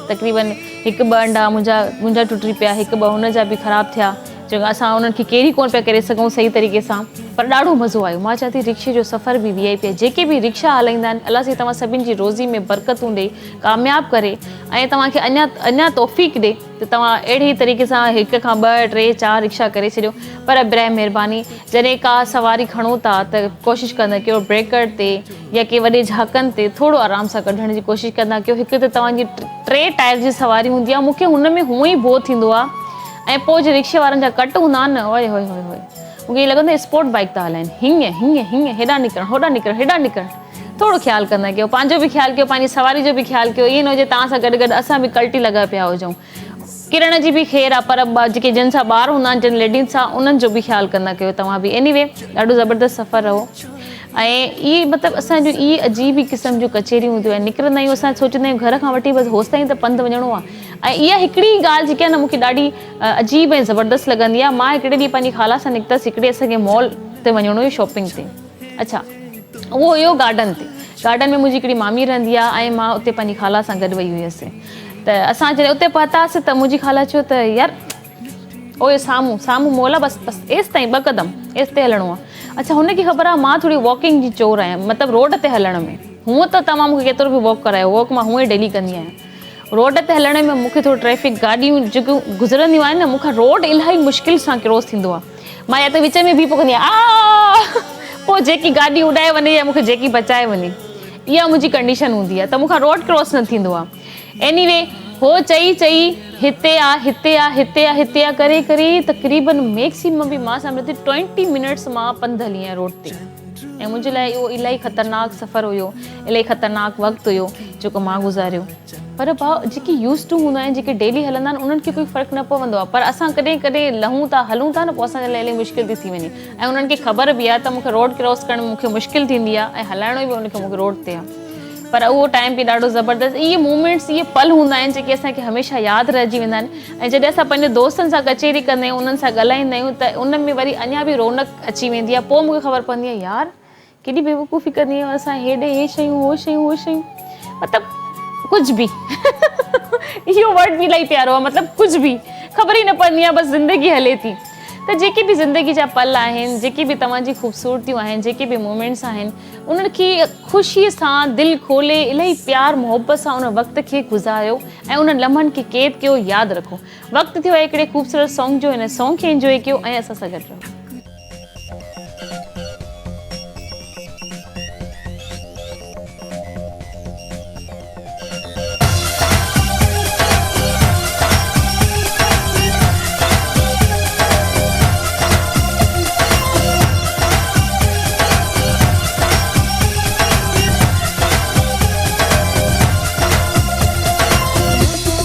तक़रीबन 1-2 अंडा मुंहिंजा टुटी पिया, 1-2 हुन जा बि ख़राबु थिया। जो असां उन्हनि खे कैरी कोन पिया करे सघूं सही तरीक़े सां, पर ॾाढो मज़ो आयो। मां चवां थी रिक्शे जो सफ़र बि VIP आहे। जेके बि रिक्शा हलाईंदा आहिनि, अलाह साईं तव्हां सभिनि जी रोज़ी में बरकतूं ॾे, कामयाबु करे ऐं तव्हांखे अञा तौफ़ीक़ ॾे त तव्हां अहिड़ी तरीक़े सां 1 खां 2, 3, 4 रिक्शा करे छॾियो। पर ॿिराए महिरबानी, जॾहिं का सवारी खणो था त कोशिशि कंदा कयो ब्रेकर ते या के वॾे झाकनि ते थोरो आराम सां कढण जी कोशिशि कंदा कयो। हिकु त तव्हांजी 3 टायर जी सवारी हूंदी आहे, मूंखे हुन में हूअं ई भउ थींदो आहे। ऐं पोइ जे रिक्शे वारनि जा कट हूंदा आहिनि न, ओए होए होए होए, मूंखे ईअं लॻंदो आहे स्पोर्ट बाइक था हलाइनि, हीअं हेॾां निकिरणु, होॾां निकिरणु, हेॾां निकिरणु। थोरो ख़्यालु कंदा कयो, पंहिंजो बि ख़्यालु कयो, पंहिंजी सवारी जो बि ख़्यालु कयो। ईअं न हुजे तव्हां सां गॾु असां बि कल्टी लॻा पिया हुजूं। किरण जी बि ख़ैरु आहे, पर जेके जिन सां ॿार हूंदा आहिनि, जिन लेडीज़ सां, उन्हनि जो बि ख़्यालु कंदा कयो तव्हां बि। एनीवे, ॾाढो ज़बरदस्त सफ़र रहो। ऐं इहे मतिलबु असांजो इहे अजीब ई क़िस्म जूं कचेरियूं हूंदियूं आहिनि। निकिरंदा आहियूं, असां सोचंदा आहियूं घर खां वठी बसि होसि ताईं त पंधु वञिणो आहे। ऐं इहा हिकिड़ी ॻाल्हि जेकी आहे न, मूंखे ॾाढी अजीब ऐं ज़बरदस्त लॻंदी आहे। मां हिकिड़े ॾींहुं पंहिंजी ख़ाला सां निकितसि, हिकिड़े असांखे मॉल ते वञिणो हुयो शॉपिंग ते। अच्छा, उहो हुयो गार्डन ते। गार्डन में मुंहिंजी हिकिड़ी मामी रहंदी आहे ऐं मां उते पंहिंजी ख़ाला सां गॾु वई हुयसि। त असां जॾहिं उते पहुतासीं त मुंहिंजी ख़ाला चयो त यार ओए साम्हूं मॉल आहे, बसि एसि ताईं 2 क़दम एसि ते हलणो आहे। अच्छा, हुनखे ख़बर आहे मां थोरी वॉकिंग जी चोर आहियां, मतिलबु रोड ते हलण में। हूअं त तव्हां मूंखे केतिरो बि वॉक करायो, वॉक मां हूअं ई डेली कंदी आहियां। रोड ते हलण में मूंखे थोरो ट्रैफिक गाॾियूं जेकियूं गुज़रंदियूं आहिनि न, मूंखां रोड इलाही मुश्किल सां क्रॉस थींदो आहे। मां या त विच में बि कंदी आहियां, पोइ जेकी गाॾी उॾाए वञे या मूंखे जेकी बचाए वञे, इहा मुंहिंजी कंडीशन हूंदी आहे, त मूंखां रोड क्रॉस न थींदो आहे। एनीवे, हो चई हिते आ करे तक़रीबन मैक्सिमम बि मां सम्झो 20 मिनट्स मां पंधु हली आहियां रोड ते। ऐं मुंहिंजे लाइ इहो इलाही ख़तरनाक सफ़र हुयो, इलाही ख़तरनाक वक़्तु हुयो जेको मां गुज़ारियो। पर भाउ जेके यूज़ टू हूंदा आहिनि, जेके डेली हलंदा आहिनि, उन्हनि खे कोई फ़र्क़ु न पवंदो आहे। पर असां कॾहिं कॾहिं लहूं था हलूं था न, पोइ असांजे लाइ इलाही मुश्किल थी वञे। ऐं उन्हनि खे ख़बर बि आहे त मूंखे रोड क्रॉस करण में मूंखे मुश्किल थींदी आहे, ऐं हलाइणो बि उनखे मूंखे रोड ते आहे। पर उहो टाइम बि ॾाढो ज़बरदस्त, इहे मूमेंट्स, इहे पल हूंदा आहिनि जेके असांखे हमेशह यादि रहिजी वेंदा आहिनि। ऐं जॾहिं असां पंहिंजे दोस्तनि सां कचेरी कंदा आहियूं, उन्हनि सां ॻाल्हाईंदा आहियूं, त उन में वरी अञा बि रौनक अची वेंदी आहे। पोइ मूंखे ख़बर पवंदी आहे यार केॾी बेवकूफ़ी कंदी आहियूं असां, हेॾे हे शयूं हो शयूं हो शयूं, मतिलबु कुझु बि इहो वर्ड बि इलाही प्यारो आहे, मतिलबु कुझु बि ख़बर ई न पवंदी आहे, बसि ज़िंदगी हले थी। त जेके बि ज़िंदगी जा पल आहिनि, जेके बि तव्हांजी ख़ूबसूरतियूं आहिनि, जेके बि मोमेंट्स आहिनि, उन्हनि खे ख़ुशीअ सां दिलि खोले इलाही प्यार मुहबत सां उन वक़्त खे गुज़ारियो ऐं उन लम्हनि खे क़ैद कयो, यादि रखो। वक़्तु थियो आहे हिकिड़े ख़ूबसूरत सॉन्ग जो, हिन सॉन्ग खे इंजॉय कयो ऐं असां सां गॾु रहो।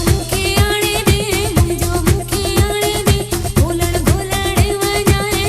मुखे आणे दे बोलण बोलण वजाए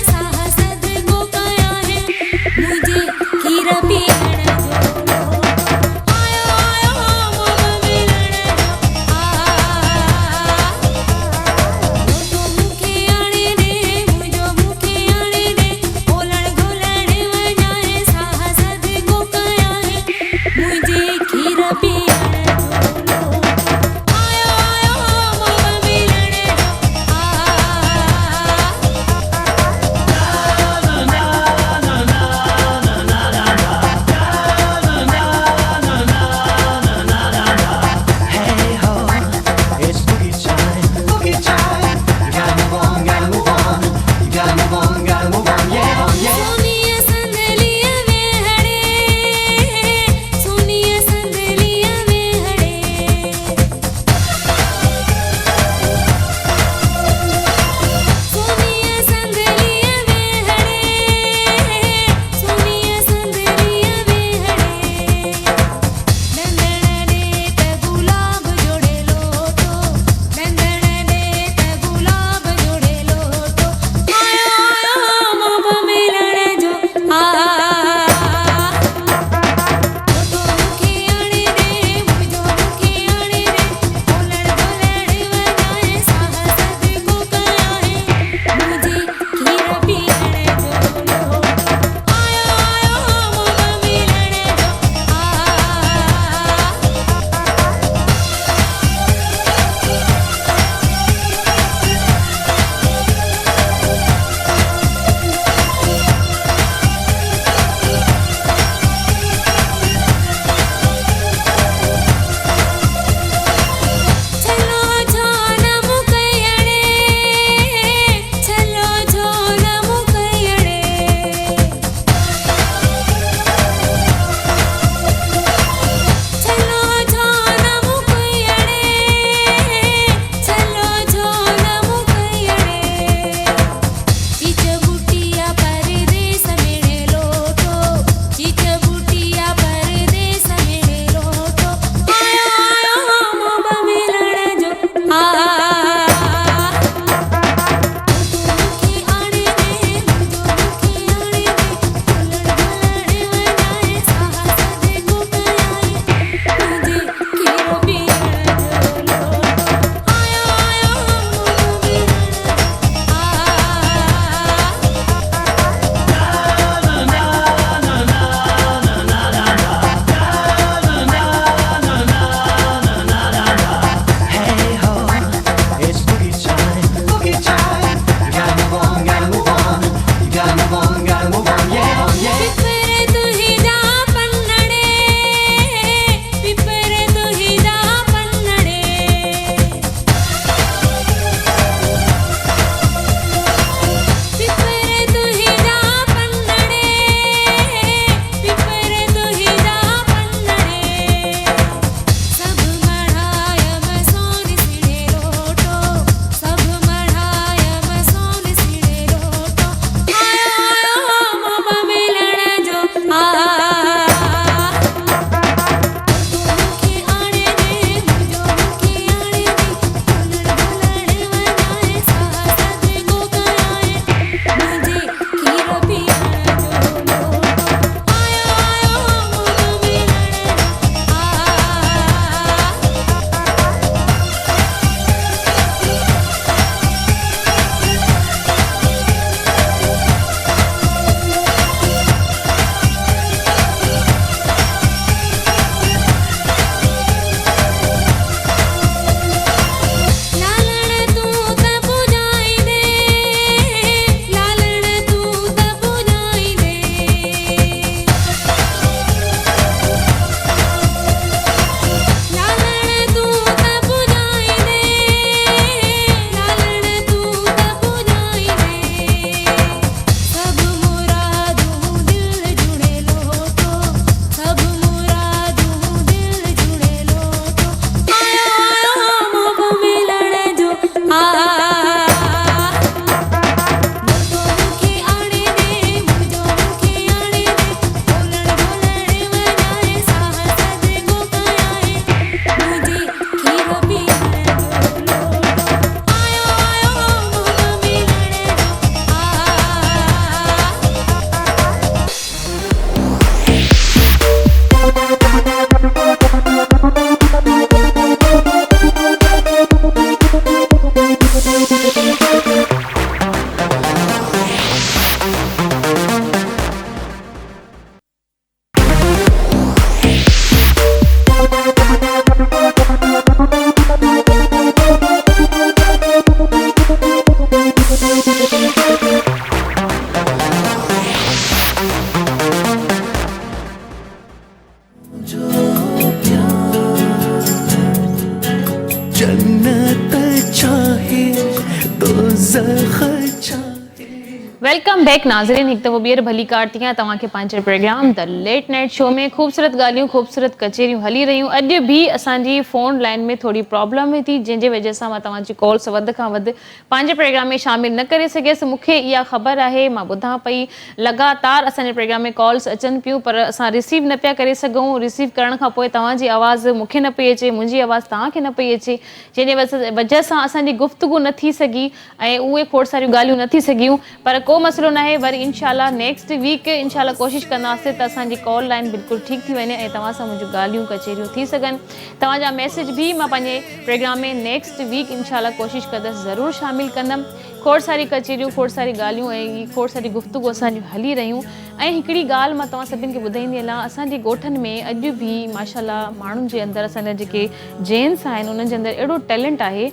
वेलकम बैक नाज़रीन, हिकु दफ़ो ॿीहर भली कार थी आहियां तव्हांखे पंहिंजे programme the late night show में। ख़ूबसूरत ॻाल्हियूं ख़ूबसूरत कचेरियूं हली रहियूं। अॼु बि असांजी फ़ोन लाइन में थोरी प्रॉब्लम हुई थी, जंहिंजे वजह सां मां तव्हांजी कॉल्स वधि खां वधि पंहिंजे प्रोग्राम में शामिलु न करे सघियसि। मूंखे इहा ख़बर आहे, मां ॿुधां पई लगातार असांजे प्रोग्राम में कॉल्स अचनि पियूं, पर असां रिसीव न पिया करे सघूं। रिसीव करण खां पोइ तव्हांजी आवाज़ मूंखे न पई अचे, मुंहिंजी आवाज़ तव्हांखे न पई अचे, जंहिंजे वजह सां असांजी गुफ़्तगू न थी सघी ऐं उहे खोड़ सारियूं ॻाल्हियूं न थी सघियूं। पर को मसइलो न आहे, वरी इंशाल्लाह नेक्स्ट वीक इंशाल्लाह कोशिशि कंदासीं त असांजी कॉल लाइन बिल्कुलु ठीकु थी वञे ऐं तव्हां सां मुंहिंजूं ॻाल्हियूं कचेरियूं थी सघनि। तव्हांजा मैसेज बि मां पंहिंजे प्रोग्राम में नेक्स्ट वीक इंशाल्लाह कोशिशि कंदसि ज़रूरु शामिलु कंदमि। खोड़ सारी कचेरियूं, खोड़ सारी ॻाल्हियूं ऐं खोड़ सारी गुफ़्तगू असांजूं हली रहियूं। ऐं हिकिड़ी ॻाल्हि मां तव्हां सभिनि खे ॿुधाईंदी हलां, असांजे ॻोठनि में अॼु बि माशाल्लाह माण्हुनि जे अंदरि, असांजा जेके जेंट्स आहिनि उन्हनि जे अंदरि अहिड़ो टैलेंट आहे,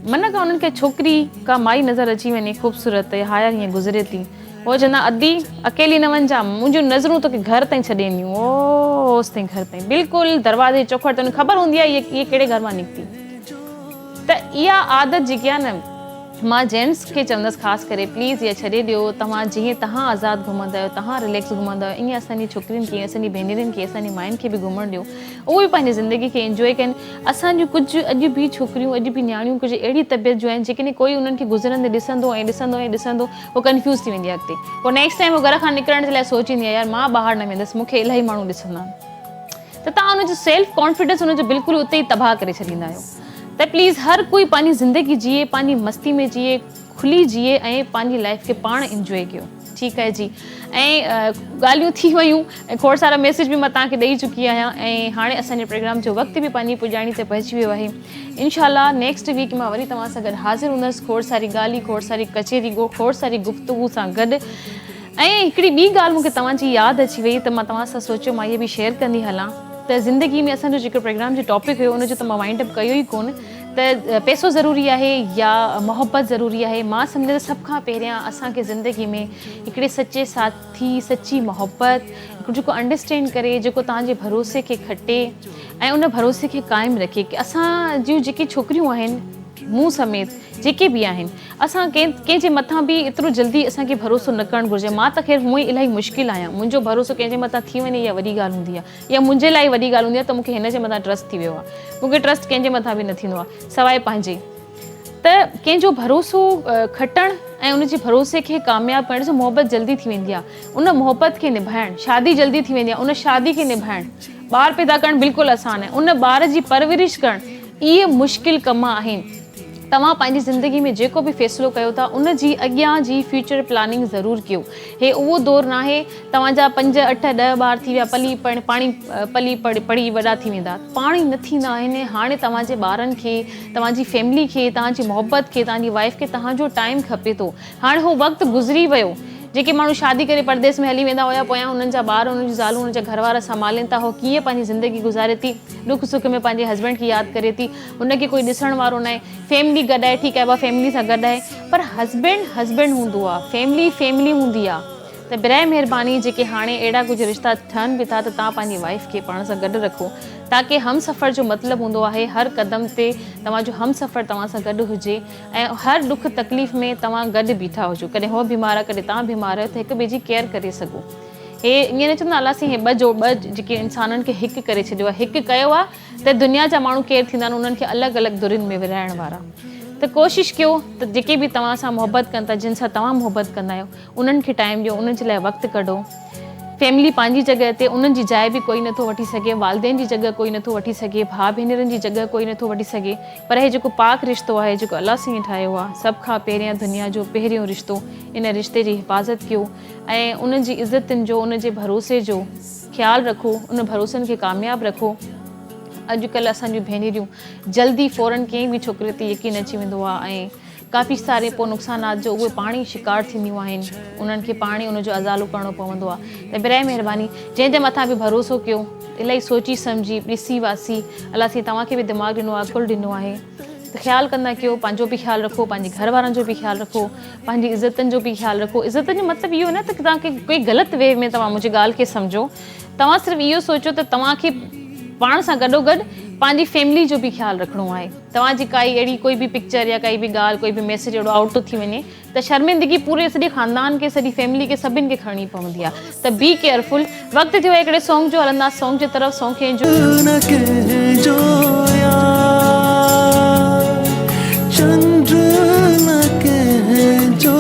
मन का उन्हनि खे छोकिरी का माई नज़र अची वञे ख़ूबसूरत हाया हीअं गुज़रे थी, उहो चवंदा अदी अकेली न वञ जा, मुंहिंजूं नज़रूं तोखे घर ताईं छॾे ईंदियूं, ओस ताईं घर ताईं बिल्कुलु दरवाज़े चौखट ताईं ख़बर हूंदी आहे इहे कहिड़े घर मां निकिती। त इहा आदत जेकी आहे न, मां जेंट्स खे चवंदसि ख़ासि करे प्लीज़ इहा छॾे ॾियो। तव्हां जीअं तव्हां आज़ादु घुमंदा आहियो, तव्हां रिलैक्स घुमंदा आहियो, ईअं असांजी छोकिरियुनि खे, असांजी भेनरुनि खे, असांजी माइयुनि खे बि घुमणु ॾियो, उहे बि पंहिंजी ज़िंदगी खे इंजॉय कनि। असांजूं कुझु अॼु बि छोकिरियूं, अॼु बि नियाणियूं कुझु अहिड़ी तबियत जो आहिनि जेकॾहिं कोई उन्हनि खे गुज़रंदे ॾिसंदो ऐं ॾिसंदो उहो कंफ्यूज़ थी वेंदी आहे अॻिते। पोइ नेक्स्ट टाइम उहो घर खां निकिरण जे लाइ सोचींदी आहे यार मां ॿाहिरि न वेंदसि, मूंखे इलाही माण्हू ॾिसंदा आहिनि। त तव्हां उनजो सेल्फ कॉन्फिडेंस उनजो बिल्कुलु उते ई तबाह करे छॾींदा आहियो। त प्लीज़ हर कोई पंहिंजी ज़िंदगी जीए, पंहिंजी मस्ती में जीए, खुली जीए ऐं पंहिंजी लाइफ खे पाण इंजॉय कयो। ठीकु आहे जी। ऐं ॻाल्हियूं थी वियूं ऐं खोड़ सारा मैसेज बि मां तव्हांखे ॾेई चुकी आहियां ऐं हाणे असांजे प्रोग्राम जो वक़्तु बि पंहिंजी पुॼाणी ते पहुची वियो आहे। इंशाल्लाह नेक्स्ट वीक मां वरी तव्हां सां गॾु हाज़िर हूंदसि, खोड़ सारी ॻाल्हि, खोड़ सारी कचेरी, खोड़ सारी गुफ़्तगू सां गॾु। ऐं हिकिड़ी ॿी ॻाल्हि मूंखे तव्हांजी यादि अची वई त मां तव्हां सां सोचियो मां इहे बि शेयर कंदी हलां। त ज़िंदगी में असांजो जेको प्रोग्राम जो टॉपिक हुयो उनजो त मां वाइंड अप कयो ई कोन, त पैसो ज़रूरी आहे या मोहब्बत ज़रूरी आहे। मां सम्झा सभ खां पहिरियां असांखे ज़िंदगी में हिकिड़े सचे साथी, सची मोहब्बत, जेको अंडरस्टैंड करे, जेको तव्हांजे भरोसे खे खटे ऐं उन भरोसे खे क़ाइमु रखे। की असां जूं जेके छोकिरियूं आहिनि, मूं समेत जेके बि आहिनि, असां कंहिंजे मथां बि एतिरो जल्दी असांखे भरोसो न करणु घुरिजे। मां त ख़ैर हूअं ई इलाही मुश्किल आहियां, मुंहिंजो भरोसो कंहिंजे मथां थी वञे इहा वॾी ॻाल्हि हूंदी आहे, या मुंहिंजे लाइ वॾी ॻाल्हि हूंदी आहे त मूंखे हिन जे मथां ट्रस्ट थी वियो आहे। मूंखे ट्रस्ट कंहिंजे मथां बि न थींदो आहे सवाइ पंहिंजे। त कंहिंजो भरोसो खटणु ऐं उनजे भरोसे खे कामयाबु करण सां मोहबत जल्दी थी वेंदी आहे। उन मोहबत खे निभाइणु, शादी जल्दी थी वेंदी आहे, उन शादी खे निभाइणु, ॿार पैदा करणु बिल्कुलु आसानु आहे, उन ॿार जी परवरिश करणु, इहे मुश्किल कम आहिनि। तव्हां पंहिंजी ज़िंदगी में जेको बि फ़ैसिलो कयो था उन जी अॻियां जी फ्यूचर प्लानिंग ज़रूरु कयो। हे उहो दौरु न आहे तव्हांजा 5, 8, 10 ॿार थी विया, पढ़ी वॾा थी वेंदा, पाण ई न थींदा आहिनि। हाणे तव्हांजे ॿारनि खे, तव्हांजी फैमिली खे, तव्हांजी मोहबत खे, तव्हांजी वाइफ खे तव्हांजो टाइम खपे थो। हाणे उहो वक़्तु गुज़री वियो। जेके माण्हू शादी करे परदेस में हली वेंदा हुया, पोयां हुननि जा ॿार, हुननि जी ज़ालूं, हुननि जा घरवारा संभालनि था, उहो कीअं पंहिंजी ज़िंदगी गुज़ारे थी, दुख सुख में पंहिंजे हस्बैंड खे यादि करे थी, हुनखे कोई ॾिसण वारो न आहे। फैमिली गॾु आहे, ठीकु आहे, फैमिली सां गॾु आहे, पर हस्बैंड हूंदो आहे, फैमिली हूंदी आहे। त बिराए महिरबानी जेके हाणे अहिड़ा कुझु रिश्ता ठहनि बि था त तव्हां पंहिंजी वाइफ खे पाण सां गॾु रखो, ताकी हम सफ़र जो मतिलबु हूंदो आहे हर क़दम ते तव्हांजो हम सफ़र तव्हां सां गॾु हुजे ऐं हर दुख तकलीफ़ में तव्हां गॾु बीठा हुजो। कॾहिं हो बीमार आहे, कॾहिं तव्हां बीमार आहियो, त हिक ॿिए जी केयर करे सघो। हे ईअं न चवंदा अलासीं हे ॿ जेके इंसाननि खे हिकु करे छॾियो आहे, हिकु कयो आहे त दुनिया जा माण्हू केर थींदा आहिनि, उन्हनि खे अलॻि अलॻि दुरियुनि में विराइण वारा। त कोशिशि कयो त जेके बि तव्हां सां मोहबत कनि था, जिन सां तव्हां मोहबत कंदा आहियो, उन्हनि खे टाइम ॾियो, उन्हनि जे लाइ वक़्तु कढो। फैमिली पंहिंजी जॻह ते, उन्हनि जी जाइ बि कोई नथो वठी सघे, वालदेन जी जॻह कोई नथो वठी सघे, भाउ भेनरुनि जी जॻह कोई नथो वठी सघे, पर हे जेको पाक रिश्तो आहे, जेको अलाह साईं ठाहियो आहे, सभ खां पहिरियां दुनिया जो पहिरियों रिश्तो, इन रिश्ते जी हिफ़ाज़त कयो ऐं उन्हनि जी इज़तुनि जो, उन जे भरोसे जो ख़्यालु रखो, उन भरोसनि खे कामयाबु रखो। अॼुकल्ह असांजूं भेनरियूं जल्दी फ़ौरन कंहिं बि छोकिरे ते यकीन अची वेंदो आहे ऐं काफ़ी सारे पोइ नुक़सानात जो उहे पाण ई शिकार थींदियूं आहिनि, उन्हनि खे पाण ई उनजो अज़ालो करिणो पवंदो आहे। त बिराए महिरबानी जंहिंजे मथां बि भरोसो कयो, इलाही सोची सम्झी ॾिसी वासी, अलाह साईं तव्हांखे बि दिमाग़ु ॾिनो आहे, अक़ुलु ॾिनो आहे, त ख़्यालु कंदा कयो, पंहिंजो बि ख़्यालु रखो, पंहिंजे घर वारनि जो बि ख़्यालु रखो, पंहिंजी इज़तनि जो बि ख़्यालु रखो। इज़तनि जो मतिलबु इहो न त तव्हांखे कोई ग़लति वे में तव्हां मुंहिंजी ॻाल्हि खे सम्झो, तव्हां सिर्फ़ु इहो सोचो त तव्हांखे पाण सां गॾोगॾु पंहिंजी फैमिली जो बि ख़्यालु रखिणो आहे। तव्हांजी काई अहिड़ी कोई बि पिक्चर या काई बि ॻाल्हि कोई बि मैसेज अहिड़ो आउट थो थी वञे त शर्मिंदगी पूरे सॼे ख़ानदान खे सॼी फैमिली खे सभिनि खे खणणी पवंदी आहे। त बी केयरफुल। वक़्तु थियो आहे हिकिड़े सॉन्ग जो, हलंदासीं सॉन्ग जे तरफ़। सॉन्ग खे न कहजो यार, चंद्र न कहजो।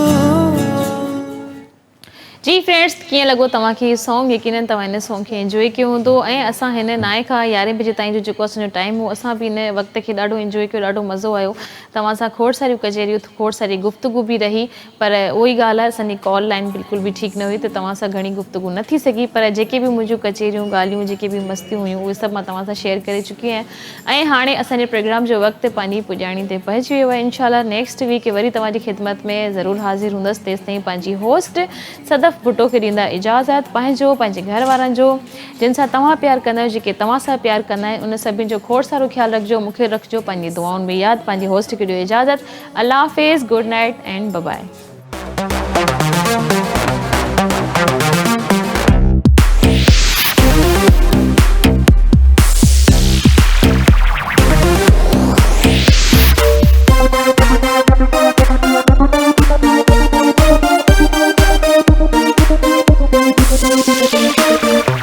जी फ्रेंड्स, कीअं लॻो तव्हांखे हीउ सॉन्ग? यकीनन तव्हां हिन सॉन्ग खे एंजॉय कयो हूंदो ऐं असां हिन 9 खां 11 बजे ताईं जो जेको असांजो टाइम हो, असां बि हिन वक़्त खे ॾाढो एंजॉय कयो, ॾाढो मज़ो आयो। तव्हां सां खोड़ सारियूं कचेरियूं, खोड़ सारी गुफ़्तगू बि रही, पर उहो ई ॻाल्हि आहे असांजी कॉल लाइन बिल्कुलु बि ठीकु न हुई, त तव्हां सां घणी गुफ़्तगू न थी सघी। पर जेके बि मुंहिंजूं कचेरियूं, ॻाल्हियूं, जेके बि मस्तियूं हुयूं, उहे सभु मां तव्हां सां शेयर करे चुकी आहियां। ऐं हाणे असांजे प्रोग्राम जो वक़्तु पंहिंजी पुॼाणी ते पहुची वियो आहे। इंशाल्लाह नेक्स्ट वीक वरी तव्हांजी ख़िदमत में ज़रूरु हाज़िर हूंदसि। तेसिताईं पंहिंजी होस्ट सदफ़ भुट्टो खे ॾींदा इजाज़त। पंहिंजो, पंहिंजे घर वारनि जो, जिन सां तव्हां प्यार कंदा आहियो, जेके तव्हां सां प्यार कंदा आहिनि, उन सभिनि जो खोड़ सारो ख़्यालु रखिजो, मूंखे रखिजो पंहिंजी दुआउनि में यादि। पंहिंजी होस्ट खे ॾियो इजाज़त। अल्लाह हाफ़िज़, good night and bye bye. Thank you.